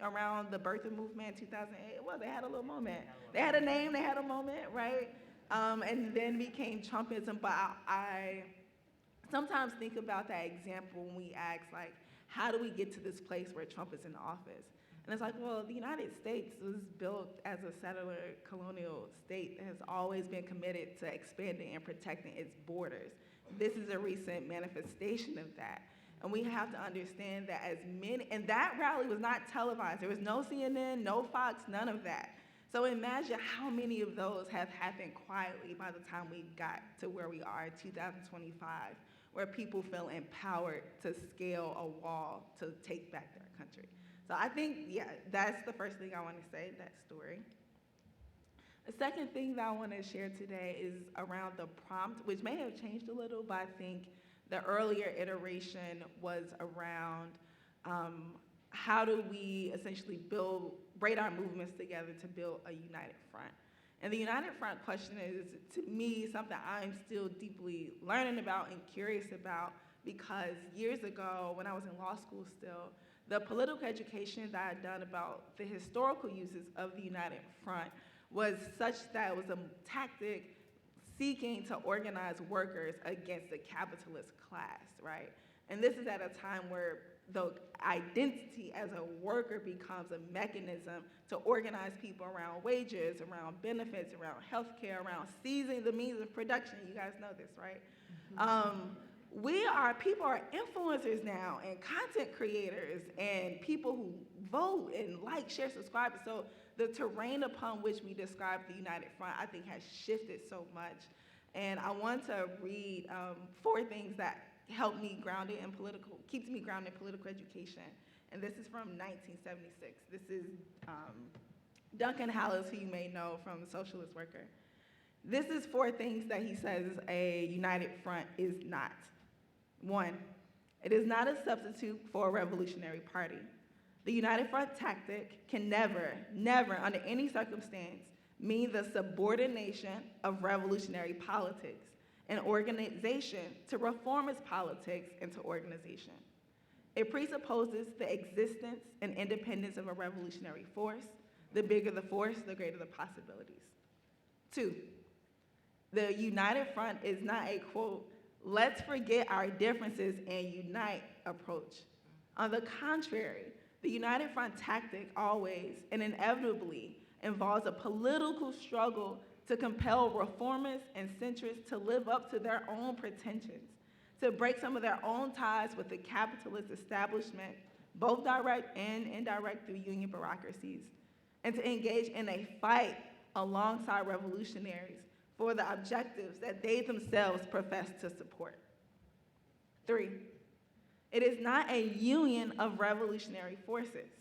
around the birther movement in 2008. Well, they had a little moment. They had a name, they had a moment, right? And then became Trumpism. But I sometimes think about that example when we ask, like, how do we get to this place where Trump is in office? And it's like, well, the United States was built as a settler colonial state that has always been committed to expanding and protecting its borders. This is a recent manifestation of that. And we have to understand that and that rally was not televised. There was no CNN, no Fox, none of that. So imagine how many of those have happened quietly by the time we got to where we are in 2025, where people feel empowered to scale a wall to take back their country. So I think, yeah, that's the first thing I want to say, that story. The second thing that I want to share today is around the prompt, which may have changed a little, but I think the earlier iteration was around how do we essentially braid our movements together to build a united front. And the united front question is, to me, something I'm still deeply learning about and curious about, because years ago, when I was in law school still, the political education that I'd done about the historical uses of the united front was such that it was a tactic seeking to organize workers against the capitalist class, right? And this is at a time where the identity as a worker becomes a mechanism to organize people around wages, around benefits, around healthcare, around seizing the means of production. You guys know this, right? People are influencers now, and content creators, and people who vote and like, share, subscribe. So the terrain upon which we describe the United Front, I think, has shifted so much. And I want to read 4 things that keeps me grounded in political education. And this is from 1976. This is Duncan Hallis, who you may know from The Socialist Worker. This is 4 things that he says a united front is not. 1, it is not a substitute for a revolutionary party. The united front tactic can never, under any circumstance, mean the subordination of revolutionary politics, an organization to reformist politics into organization. It presupposes the existence and independence of a revolutionary force. The bigger the force, the greater the possibilities. 2, the united front is not a, quote, let's forget our differences and unite approach. On the contrary, the united front tactic always and inevitably involves a political struggle to compel reformists and centrists to live up to their own pretensions, to break some of their own ties with the capitalist establishment, both direct and indirect through union bureaucracies, and to engage in a fight alongside revolutionaries for the objectives that they themselves profess to support. 3, it is not a union of revolutionary forces.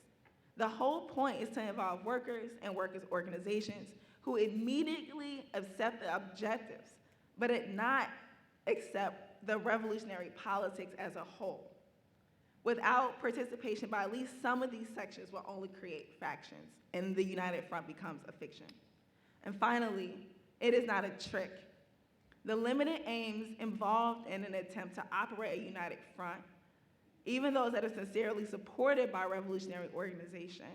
The whole point is to involve workers and workers' organizations who immediately accept the objectives, but not accept the revolutionary politics as a whole. Without participation by at least some of these sections will only create factions, and the united front becomes a fiction. And finally, it is not a trick. The limited aims involved in an attempt to operate a united front, even those that are sincerely supported by revolutionary organization,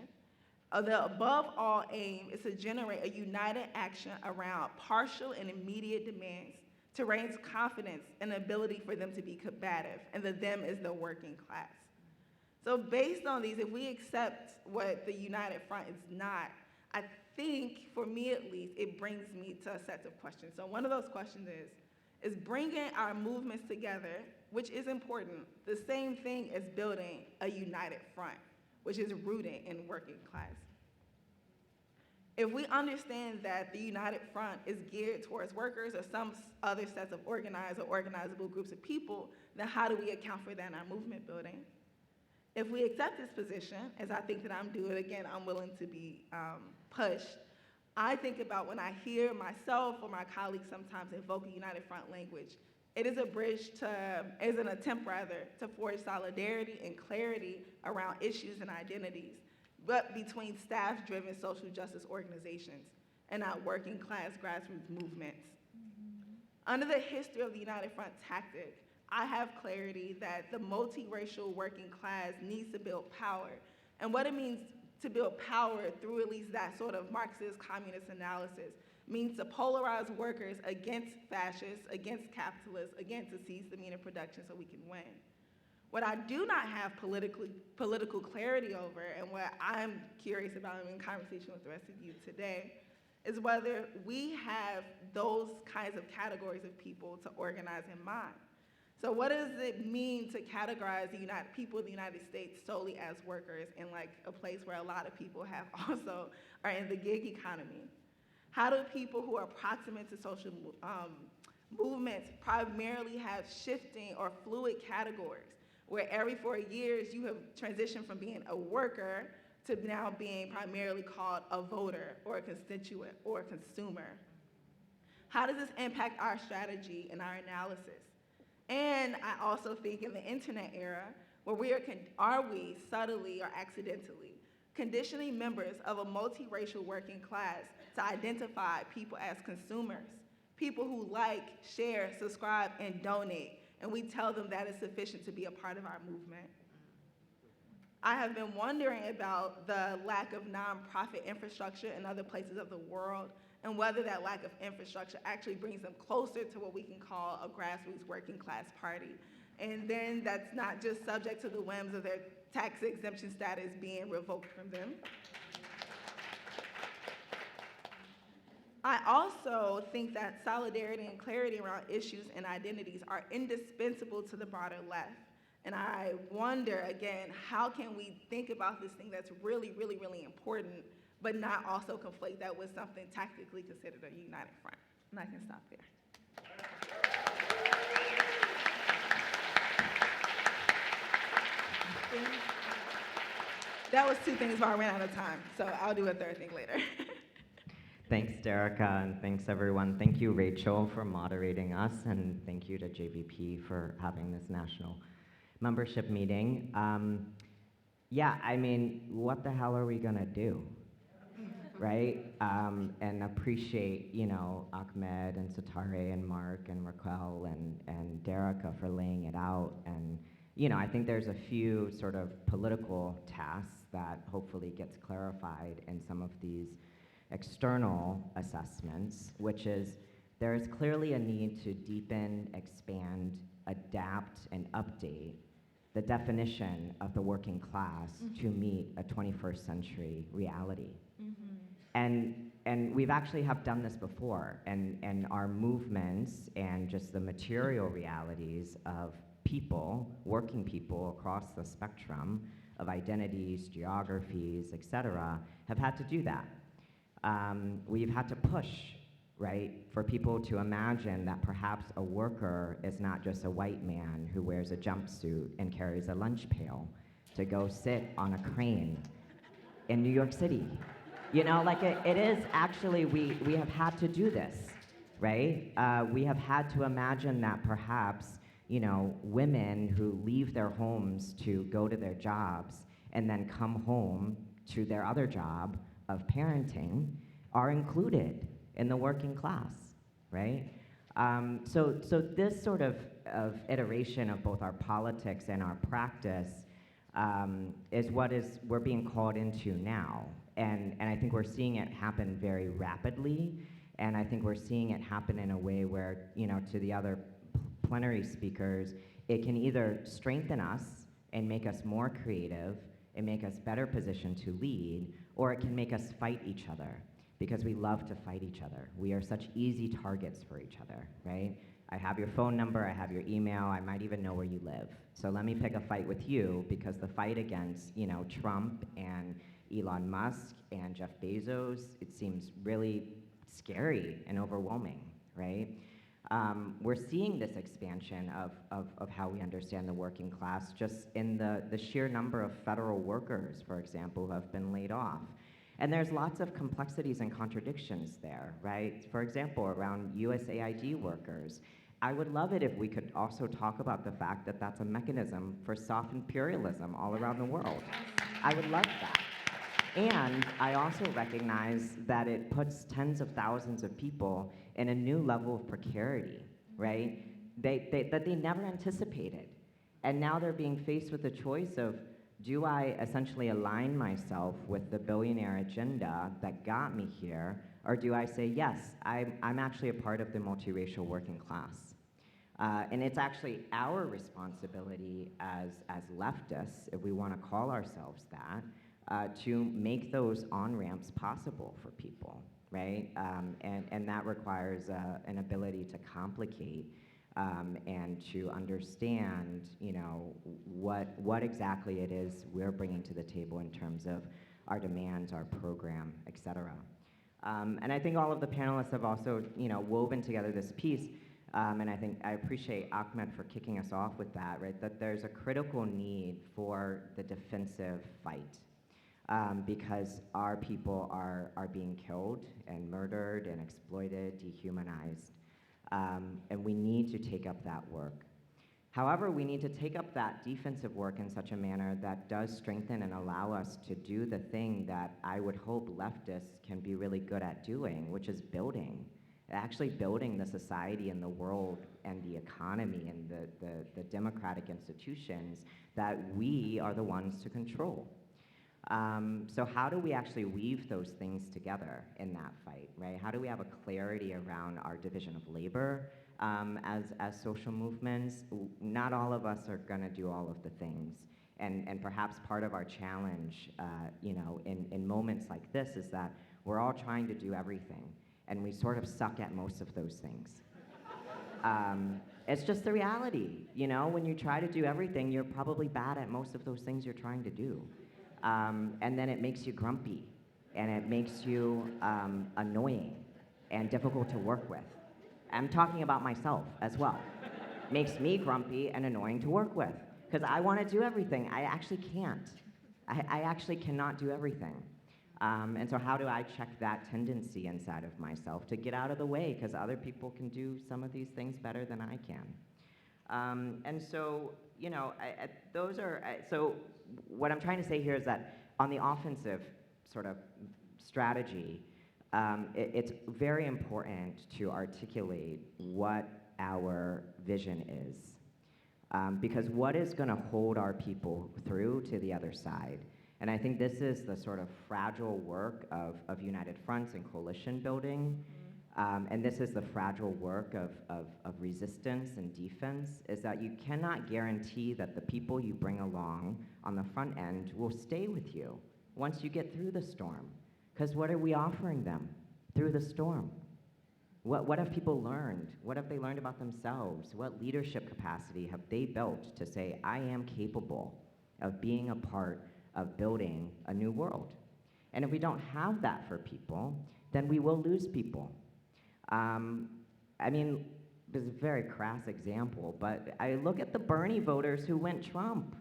the above all aim is to generate a united action around partial and immediate demands to raise confidence and ability for them to be combative, and the them is the working class. So based on these, if we accept what the united front is not, I think, for me at least, it brings me to a set of questions. So one of those questions is bringing our movements together, which is important, the same thing as building a united front, which is rooted in working class. If we understand that the united front is geared towards workers or some other sets of organized or organizable groups of people, then how do we account for that in our movement building? If we accept this position, as I think that I'm doing, again, I'm willing to be pushed, I think about when I hear myself or my colleagues sometimes invoke a united front language, it is an attempt to forge solidarity and clarity around issues and identities, but between staff-driven social justice organizations. and not working class grassroots movements. Under the history of the United Front tactic, I have clarity that the multiracial working class needs to build power. And what it means to build power through at least that sort of Marxist communist analysis means to polarize workers against fascists, against capitalists, against to seize the mean of production so we can win. What I do not have political clarity over, and what I'm curious about in conversation with the rest of you today, is whether we have those kinds of categories of people to organize in mind. So what does it mean to categorize the people of the United States solely as workers in like a place where a lot of people have also are in the gig economy? How do people who are proximate to social movements primarily have shifting or fluid categories where every 4 years you have transitioned from being a worker to now being primarily called a voter or a constituent or a consumer? How does this impact our strategy and our analysis? And I also think in the internet era, where are we subtly or accidentally conditioning members of a multiracial working class to identify people as consumers, people who like, share, subscribe, and donate, and we tell them that is sufficient to be a part of our movement? I have been wondering about the lack of nonprofit infrastructure in other places of the world, and whether that lack of infrastructure actually brings them closer to what we can call a grassroots working class party. And then that's not just subject to the whims of their tax exemption status being revoked from them. I also think that solidarity and clarity around issues and identities are indispensable to the broader left. And I wonder, again, how can we think about this thing that's really, really, really important, but not also conflate that with something tactically considered a united front? And I can stop there. That was 2 things, but I ran out of time, so I'll do a 3rd thing later. Thanks, Derica, and thanks, everyone. Thank you, Rachel, for moderating us, and thank you to JVP for having this national membership meeting. Yeah, I mean, what the hell are we gonna do, right? And appreciate, you know, Ahmed and Satare and Mark and Raquel and Derica for laying it out. And, you know, I think there's a few sort of political tasks that hopefully gets clarified in some of these external assessments, which is there is clearly a need to deepen, expand, adapt, and update the definition of the working class to meet a 21st century reality. And we've actually have done this before, and our movements and just the material realities of people, working people across the spectrum of identities, geographies, et cetera, have had to do that. We've had to push, right, for people to imagine that perhaps a worker is not just a white man who wears a jumpsuit and carries a lunch pail to go sit on a crane in New York City. You know, like it is actually, we have had to do this, right? We have had to imagine that perhaps, you know, women who leave their homes to go to their jobs and then come home to their other job of parenting are included in the working class, right? So this sort of iteration of both our politics and our practice is what we're being called into now. And I think we're seeing it happen very rapidly, and I think we're seeing it happen in a way where, you know, to the other plenary speakers, it can either strengthen us and make us more creative and make us better positioned to lead, or it can make us fight each other, because we love to fight each other. We are such easy targets for each other, right? I have your phone number, I have your email, I might even know where you live. So let me pick a fight with you, because the fight against, you know, Trump and Elon Musk and Jeff Bezos, it seems really scary and overwhelming, right? We're seeing this expansion of how we understand the working class just in the sheer number of federal workers, for example, who have been laid off. And there's lots of complexities and contradictions there, right? For example, around USAID workers. I would love it if we could also talk about the fact that that's a mechanism for soft imperialism all around the world. I would love that. And I also recognize that it puts tens of thousands of people in a new level of precarity, right? That they never anticipated. And now they're being faced with the choice of, do I essentially align myself with the billionaire agenda that got me here, or do I say, yes, I'm actually a part of the multiracial working class? And it's actually our responsibility as leftists, if we want to call ourselves that, to make those on-ramps possible for people, right? And that requires an ability to complicate and to understand, you know, what exactly it is we're bringing to the table in terms of our demands, our program, et cetera. And I think all of the panelists have also, you know, woven together this piece, and I think I appreciate Ahmed for kicking us off with that, right? That there's a critical need for the defensive fight. Because our people are being killed and murdered and exploited, dehumanized. And we need to take up that work. However, we need to take up that defensive work in such a manner that does strengthen and allow us to do the thing that I would hope leftists can be really good at doing, which is building. Actually building the society and the world and the economy and the democratic institutions that we are the ones to control. So how do we actually weave those things together in that fight, right? How do we have a clarity around our division of labor as social movements? Not all of us are gonna do all of the things. And perhaps part of our challenge, you know, in moments like this is that we're all trying to do everything, and we sort of suck at most of those things. It's just the reality, you know? When you try to do everything, you're probably bad at most of those things you're trying to do. And then it makes you grumpy, and it makes you annoying and difficult to work with. I'm talking about myself as well. Makes me grumpy and annoying to work with, because I want to do everything. I actually can't. I actually cannot do everything. And so how do I check that tendency inside of myself to get out of the way, because other people can do some of these things better than I can? And so, you know, so what I'm trying to say here is that on the offensive sort of strategy, it's very important to articulate what our vision is. Because what is going to hold our people through to the other side? And I think this is the sort of fragile work of united fronts and coalition building. And this is the fragile work of resistance and defense, is that you cannot guarantee that the people you bring along on the front end will stay with you once you get through the storm. Because what are we offering them through the storm? What have people learned? What have they learned about themselves? What leadership capacity have they built to say, I am capable of being a part of building a new world? And if we don't have that for people, then we will lose people. I mean, this is a very crass example, but I look at the Bernie voters who went Trump.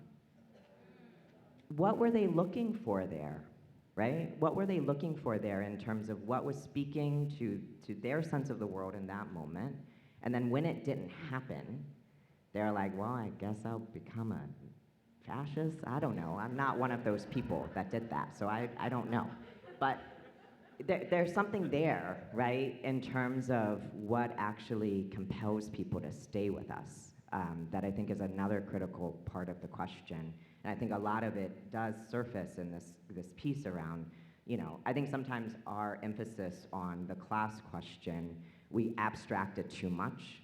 What were they looking for there, right? What were they looking for there in terms of what was speaking to their sense of the world in that moment? And then when it didn't happen, they're like, well, I guess I'll become a fascist? I don't know. I'm not one of those people that did that, so I don't know. But there's something there, right, in terms of what actually compels people to stay with us, that I think is another critical part of the question. And I think a lot of it does surface in this piece around, you know, I think sometimes our emphasis on the class question, we abstract it too much,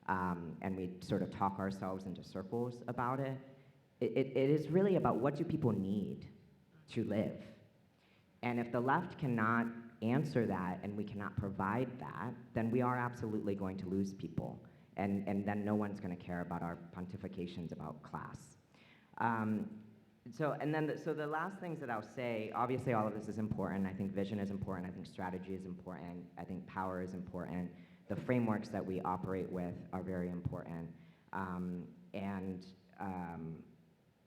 and we sort of talk ourselves into circles about it. It is really about what do people need to live. And if the left cannot answer that and we cannot provide that, then we are absolutely going to lose people. And then no one's going to care about our pontifications about class. So the last things that I'll say, obviously all of this is important. I think vision is important. I think strategy is important. I think power is important. The frameworks that we operate with are very important.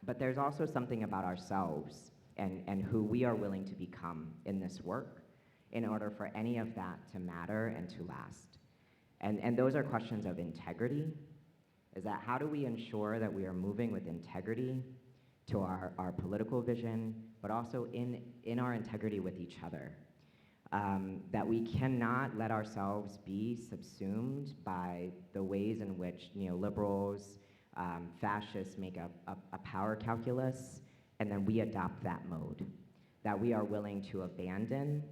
But there's also something about ourselves and who we are willing to become in this work in order for any of that to matter and to last. And those are questions of integrity, is that how do we ensure that we are moving with integrity to our political vision, but also in our integrity with each other. That we cannot let ourselves be subsumed by the ways in which neoliberals, fascists make a power calculus, and then we adopt that mode. That we are willing to abandon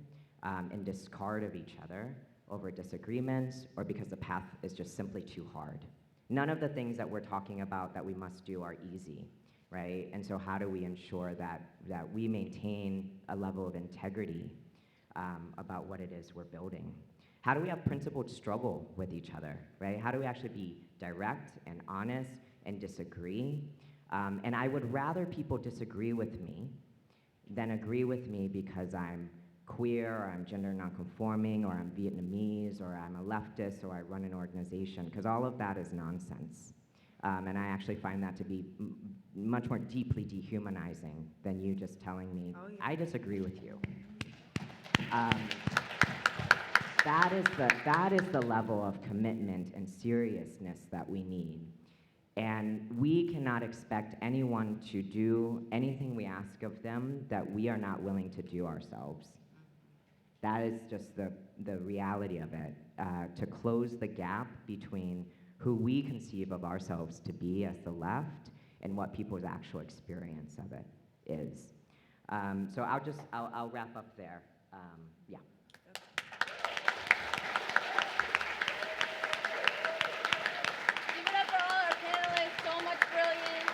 and discard of each other over disagreements or because the path is just simply too hard. None of the things that we're talking about that we must do are easy, right? And so how do we ensure that we maintain a level of integrity about what it is we're building? How do we have principled struggle with each other, right? How do we actually be direct and honest and disagree? And I would rather people disagree with me than agree with me because I'm queer, or I'm gender nonconforming, or I'm Vietnamese, or I'm a leftist, or I run an organization, because all of that is nonsense. And I actually find that to be much more deeply dehumanizing than you just telling me, I disagree with you. That is the level of commitment and seriousness that we need. And we cannot expect anyone to do anything we ask of them that we are not willing to do ourselves. That is just the reality of it, to close the gap between who we conceive of ourselves to be as the left and what people's actual experience of it is. So I'll wrap up there. Yeah. Give it up for all our panelists, so much brilliance.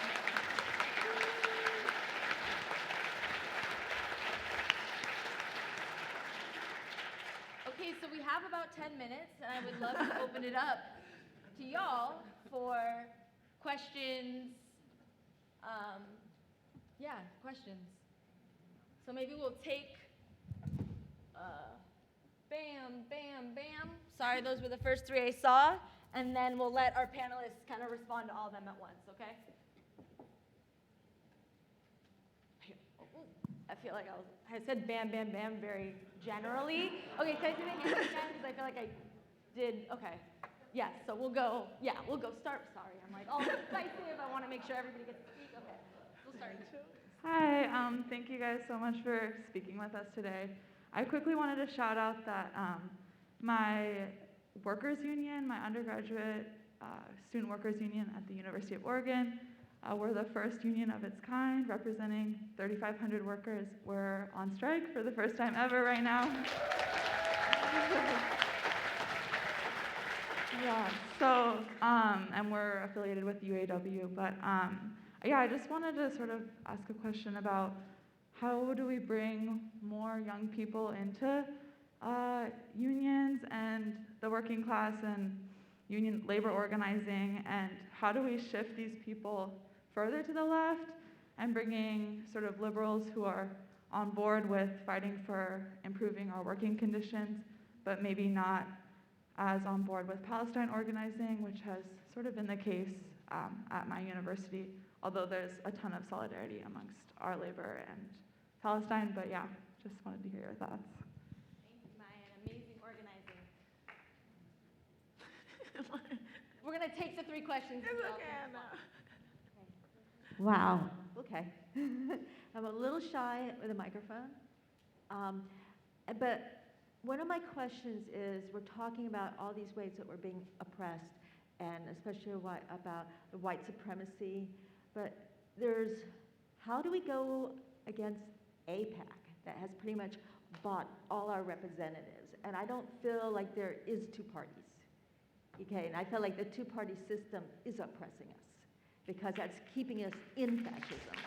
Okay, so we have about 10 minutes, and I would love to open it up to y'all for questions. Yeah, questions. So maybe we'll take bam, bam, bam. Sorry, those were the first three I saw. And then we'll let our panelists kind of respond to all of them at once, okay? I feel like I said bam, bam, bam very generally. Okay, can I do the hands again? Because I feel like I did, okay. Yes, so we'll go start, sorry. I'm like all decisive. I want to make sure everybody gets to speak. Okay, we'll start. Hi, thank you guys so much for speaking with us today. I quickly wanted to shout out that my workers union, my undergraduate student workers union at the University of Oregon, we're the first union of its kind, representing 3,500 workers. We're on strike for the first time ever right now. Yeah, so, and we're affiliated with UAW, but yeah, I just wanted to sort of ask a question about how do we bring more young people into unions and the working class and union labor organizing, and how do we shift these people further to the left and bringing sort of liberals who are on board with fighting for improving our working conditions, but maybe not as on board with Palestine organizing, which has sort of been the case at my university, although there's a ton of solidarity amongst our labor and Palestine, but yeah, just wanted to hear your thoughts. Thank you, Maya. Amazing organizing. We're going to take the three questions. It's okay, I know. Wow, okay. I'm a little shy with a microphone. But one of my questions is, we're talking about all these ways that we're being oppressed, and especially about the white supremacy, but how do we go against AIPAC that has pretty much bought all our representatives? And I don't feel like there is two parties, okay? And I feel like the two-party system is oppressing us, because that's keeping us in fascism.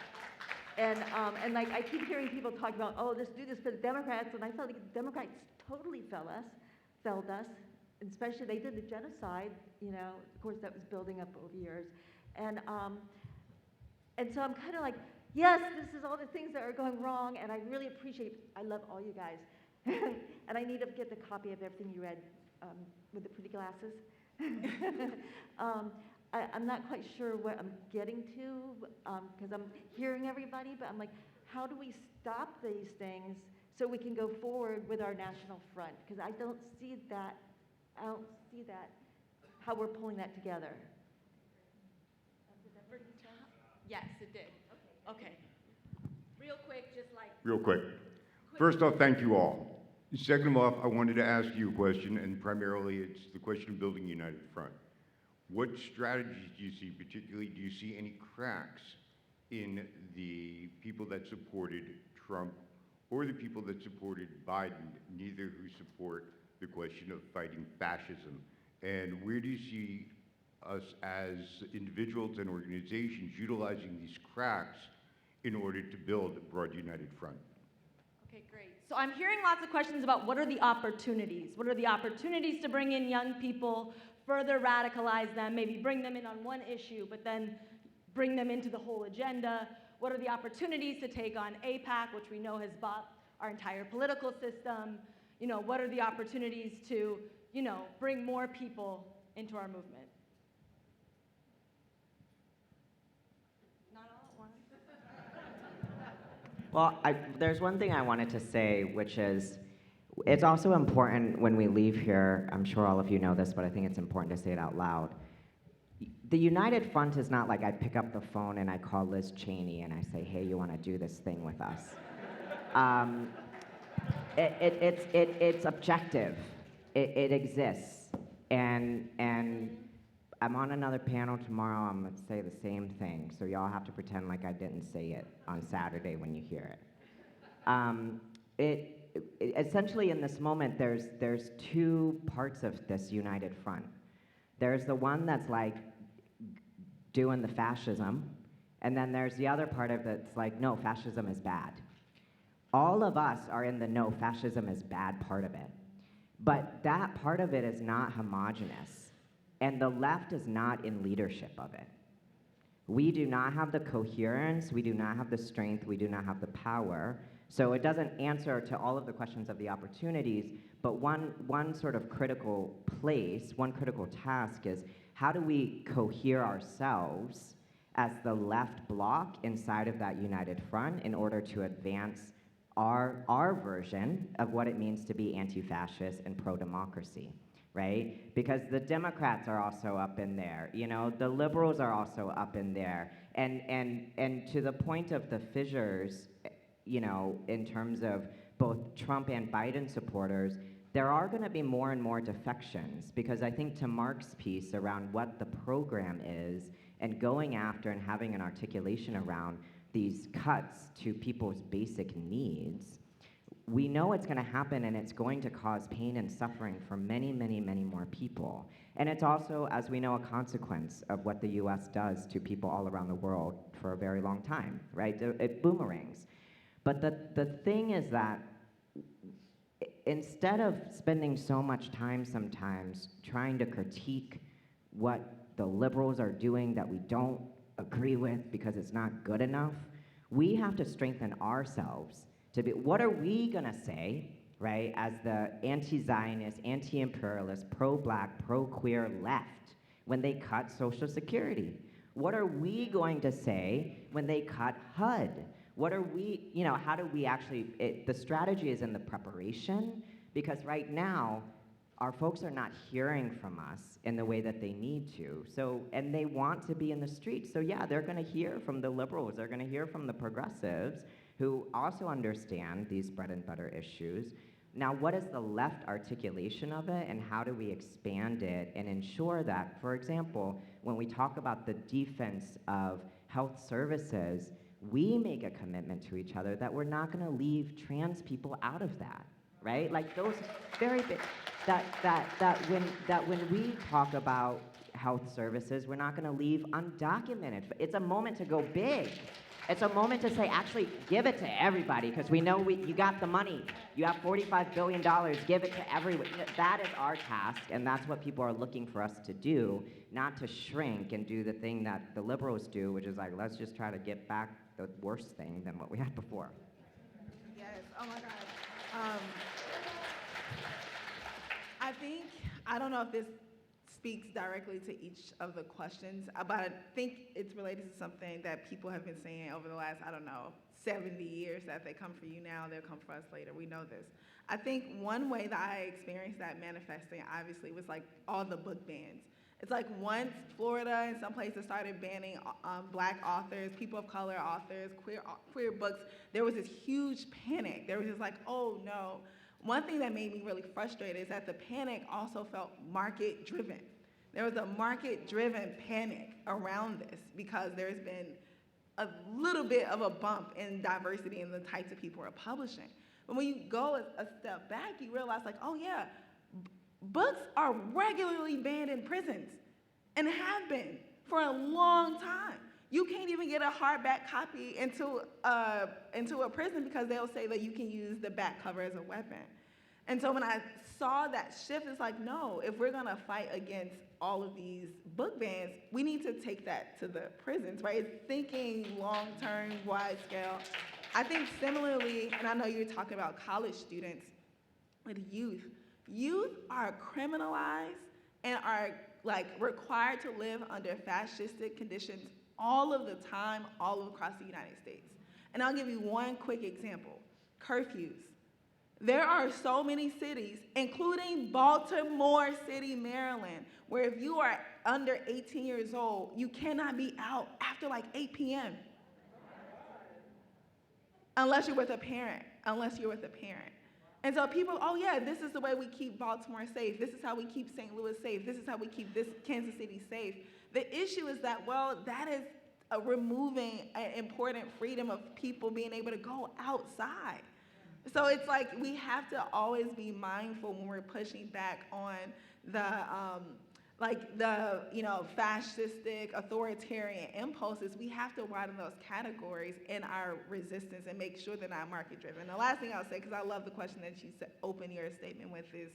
And like I keep hearing people talk about, oh, let's do this for the Democrats, and I felt like the Democrats totally failed us, especially they did the genocide, you know, of course that was building up over years. And so I'm kind of like, yes, this is all the things that are going wrong, and I really I love all you guys. And I need to get the copy of everything you read with the pretty glasses. I'm not quite sure what I'm getting to, because I'm hearing everybody, but I'm like, how do we stop these things so we can go forward with our national front? Because I don't see that, how we're pulling that together. Yes, it did. Okay, Okay. Real quick, just like. Real quick. First off, thank you all. Second off, I wanted to ask you a question, and primarily it's the question of building a united front. What strategies do you see, particularly do you see any cracks in the people that supported Trump or the people that supported Biden, neither who support the question of fighting fascism? And where do you see us as individuals and organizations utilizing these cracks in order to build a broad united front? Okay, great. So I'm hearing lots of questions about what are the opportunities? What are the opportunities to bring in young people, further radicalize them, maybe bring them in on one issue, but then bring them into the whole agenda? What are the opportunities to take on AIPAC, which we know has bought our entire political system? You know, what are the opportunities to, you know, bring more people into our movement? Not all at once. Well, there's one thing I wanted to say, which is, it's also important when we leave here, I'm sure all of you know this, but I think it's important to say it out loud. The United Front is not like I pick up the phone and I call Liz Cheney and I say, hey, you want to do this thing with us? It's objective. It exists. And I'm on another panel tomorrow. I'm going to say the same thing. So y'all have to pretend like I didn't say it on Saturday when you hear it. Essentially, in this moment, there's two parts of this united front. There's the one that's like doing the fascism, and then there's the other part of it that's like, no, fascism is bad. All of us are in the no, fascism is bad part of it. But that part of it is not homogenous, and the left is not in leadership of it. We do not have the coherence, we do not have the strength, we do not have the power. So it doesn't answer to all of the questions of the opportunities, but one sort of critical place, one critical task is, how do we cohere ourselves as the left bloc inside of that united front in order to advance our version of what it means to be anti-fascist and pro-democracy, right? Because the Democrats are also up in there, you know, the liberals are also up in there, and to the point of the fissures, you know, in terms of both Trump and Biden supporters, there are going to be more and more defections, because I think to Mark's piece around what the program is and going after and having an articulation around these cuts to people's basic needs, we know it's going to happen, and it's going to cause pain and suffering for many, many, many more people. And it's also, as we know, a consequence of what the US does to people all around the world for a very long time, right? It boomerangs. But the thing is that instead of spending so much time sometimes trying to critique what the liberals are doing that we don't agree with because it's not good enough, we have to strengthen ourselves to be, what are we gonna say, right, as the anti-Zionist, anti-imperialist, pro-black, pro-queer left when they cut Social Security? What are we going to say when they cut HUD? What are we, you know, how do we actually, the strategy is in the preparation, because right now, our folks are not hearing from us in the way that they need to. So, and they want to be in the streets. So yeah, they're gonna hear from the liberals, they're gonna hear from the progressives, who also understand these bread and butter issues. Now, what is the left articulation of it, and how do we expand it and ensure that, for example, when we talk about the defense of health services, we make a commitment to each other that we're not gonna leave trans people out of that, right? Like those very big, that when we talk about health services, we're not gonna leave undocumented. It's a moment to go big. It's a moment to say, actually, give it to everybody, because we know you got the money. You have $45 billion, give it to everyone. That is our task, and that's what people are looking for us to do, not to shrink and do the thing that the liberals do, which is like, let's just try to get back the worst thing than what we had before. Yes, oh my God. I don't know if this speaks directly to each of the questions, but I think it's related to something that people have been saying over the last, 70 years, that they come for you now, they'll come for us later. We know this. I think one way that I experienced that manifesting, obviously, was like all the book bans. It's like once Florida and some places started banning Black authors, people of color authors, queer books, there was this huge panic. There was just like, oh no. One thing that made me really frustrated is that the panic also felt market-driven. There was a market-driven panic around this because there's been a little bit of a bump in diversity in the types of people who are publishing. But when you go a step back, you realize like, oh yeah, books are regularly banned in prisons and have been for a long time. You can't even get a hardback copy into a prison because they'll say that you can use the back cover as a weapon. And so when I saw that shift, it's like, no, if we're gonna fight against all of these book bans, we need to take that to the prisons, right? It's thinking long-term, wide scale. I think similarly, and I know you're talking about college students, with youth are criminalized and are like required to live under fascistic conditions all of the time, all across the United States. And I'll give you one quick example, curfews. There are so many cities, including Baltimore City, Maryland, where if you are under 18 years old, you cannot be out after like 8 p.m. Unless you're with a parent, And so people, oh yeah, this is the way we keep Baltimore safe. This is how we keep St. Louis safe. This is how we keep this Kansas City safe. The issue is that, well, that is removing an important freedom of people being able to go outside. So it's like we have to always be mindful when we're pushing back on the fascistic, authoritarian impulses. We have to widen those categories in our resistance and make sure they're not market-driven. The last thing I'll say, because I love the question that you open your statement with, is,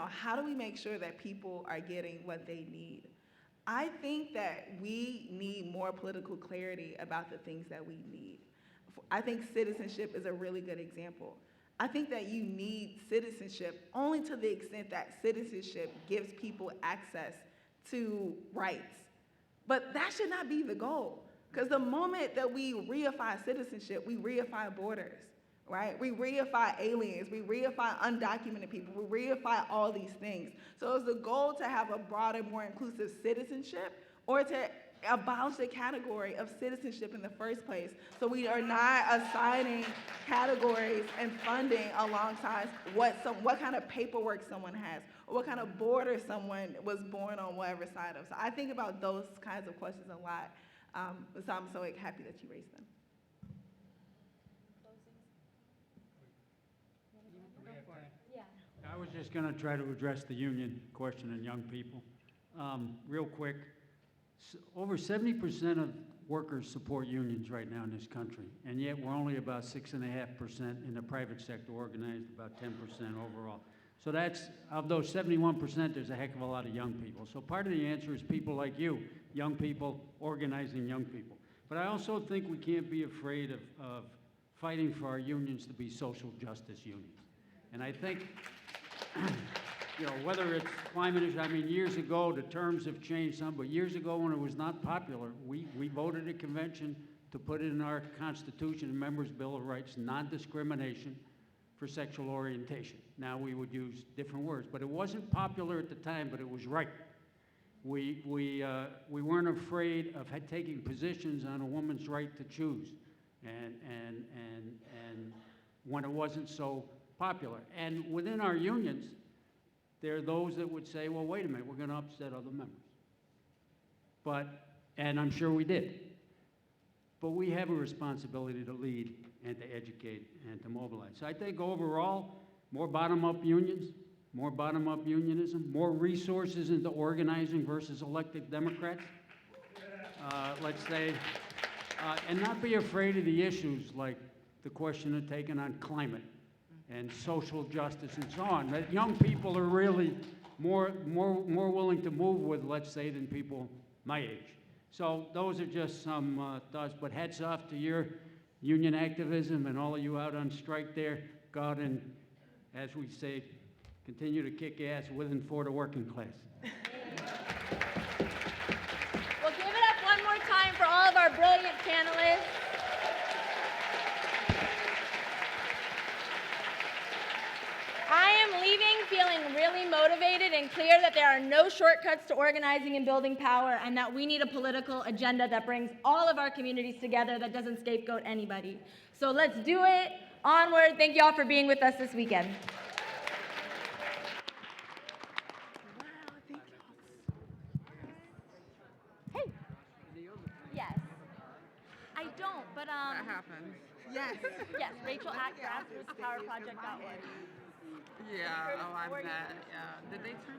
how do we make sure that people are getting what they need? I think that we need more political clarity about the things that we need. I think citizenship is a really good example. I think that you need citizenship only to the extent that citizenship gives people access to rights. But that should not be the goal, because the moment that we reify citizenship, we reify borders, right? We reify aliens, we reify undocumented people, we reify all these things. So is the goal to have a broader, more inclusive citizenship, or to abolish the category of citizenship in the first place, so we are not assigning categories and funding alongside what kind of paperwork someone has, or what kind of border someone was born on whatever side of. So I think about those kinds of questions a lot, so I'm so happy that you raised them. I was just going to try to address the union question and young people. Real quick, over 70% of workers support unions right now in this country, and yet we're only about 6.5% in the private sector organized, about 10% overall. So that's, of those 71%, there's a heck of a lot of young people. So part of the answer is people like you, young people organizing young people. But I also think we can't be afraid of fighting for our unions to be social justice unions. And I think, whether it's climate issues, I mean, years ago, the terms have changed some, but years ago when it was not popular, we voted at convention to put it in our Constitution and Members' Bill of Rights, non-discrimination for sexual orientation. Now we would use different words, but it wasn't popular at the time, but it was right. We weren't afraid of taking positions on a woman's right to choose, and when it wasn't so popular. And within our unions, there are those that would say, well, wait a minute, we're going to upset other members. And I'm sure we did. But we have a responsibility to lead and to educate and to mobilize. So I think overall, more bottom-up unions, more bottom-up unionism, more resources into organizing versus elected Democrats, let's say, and not be afraid of the issues like the question of taking on climate and social justice and so on, that young people are really more willing to move with, let's say, than people my age. So those are just some thoughts, but hats off to your union activism and all of you out on strike there. Go out and, as we say, continue to kick ass with and for the working class. We'll give it up one more time for all of our brilliant panelists. I am leaving feeling really motivated and making clear that there are no shortcuts to organizing and building power, and that we need a political agenda that brings all of our communities together, that doesn't scapegoat anybody. So let's do it. Onward. Thank you all for being with us this weekend. Hey. Yes. I don't, but That happens. Yes. yes, Rachel at grassrootspowerproject.org. Yeah, oh, I bet. Yeah. Did they turn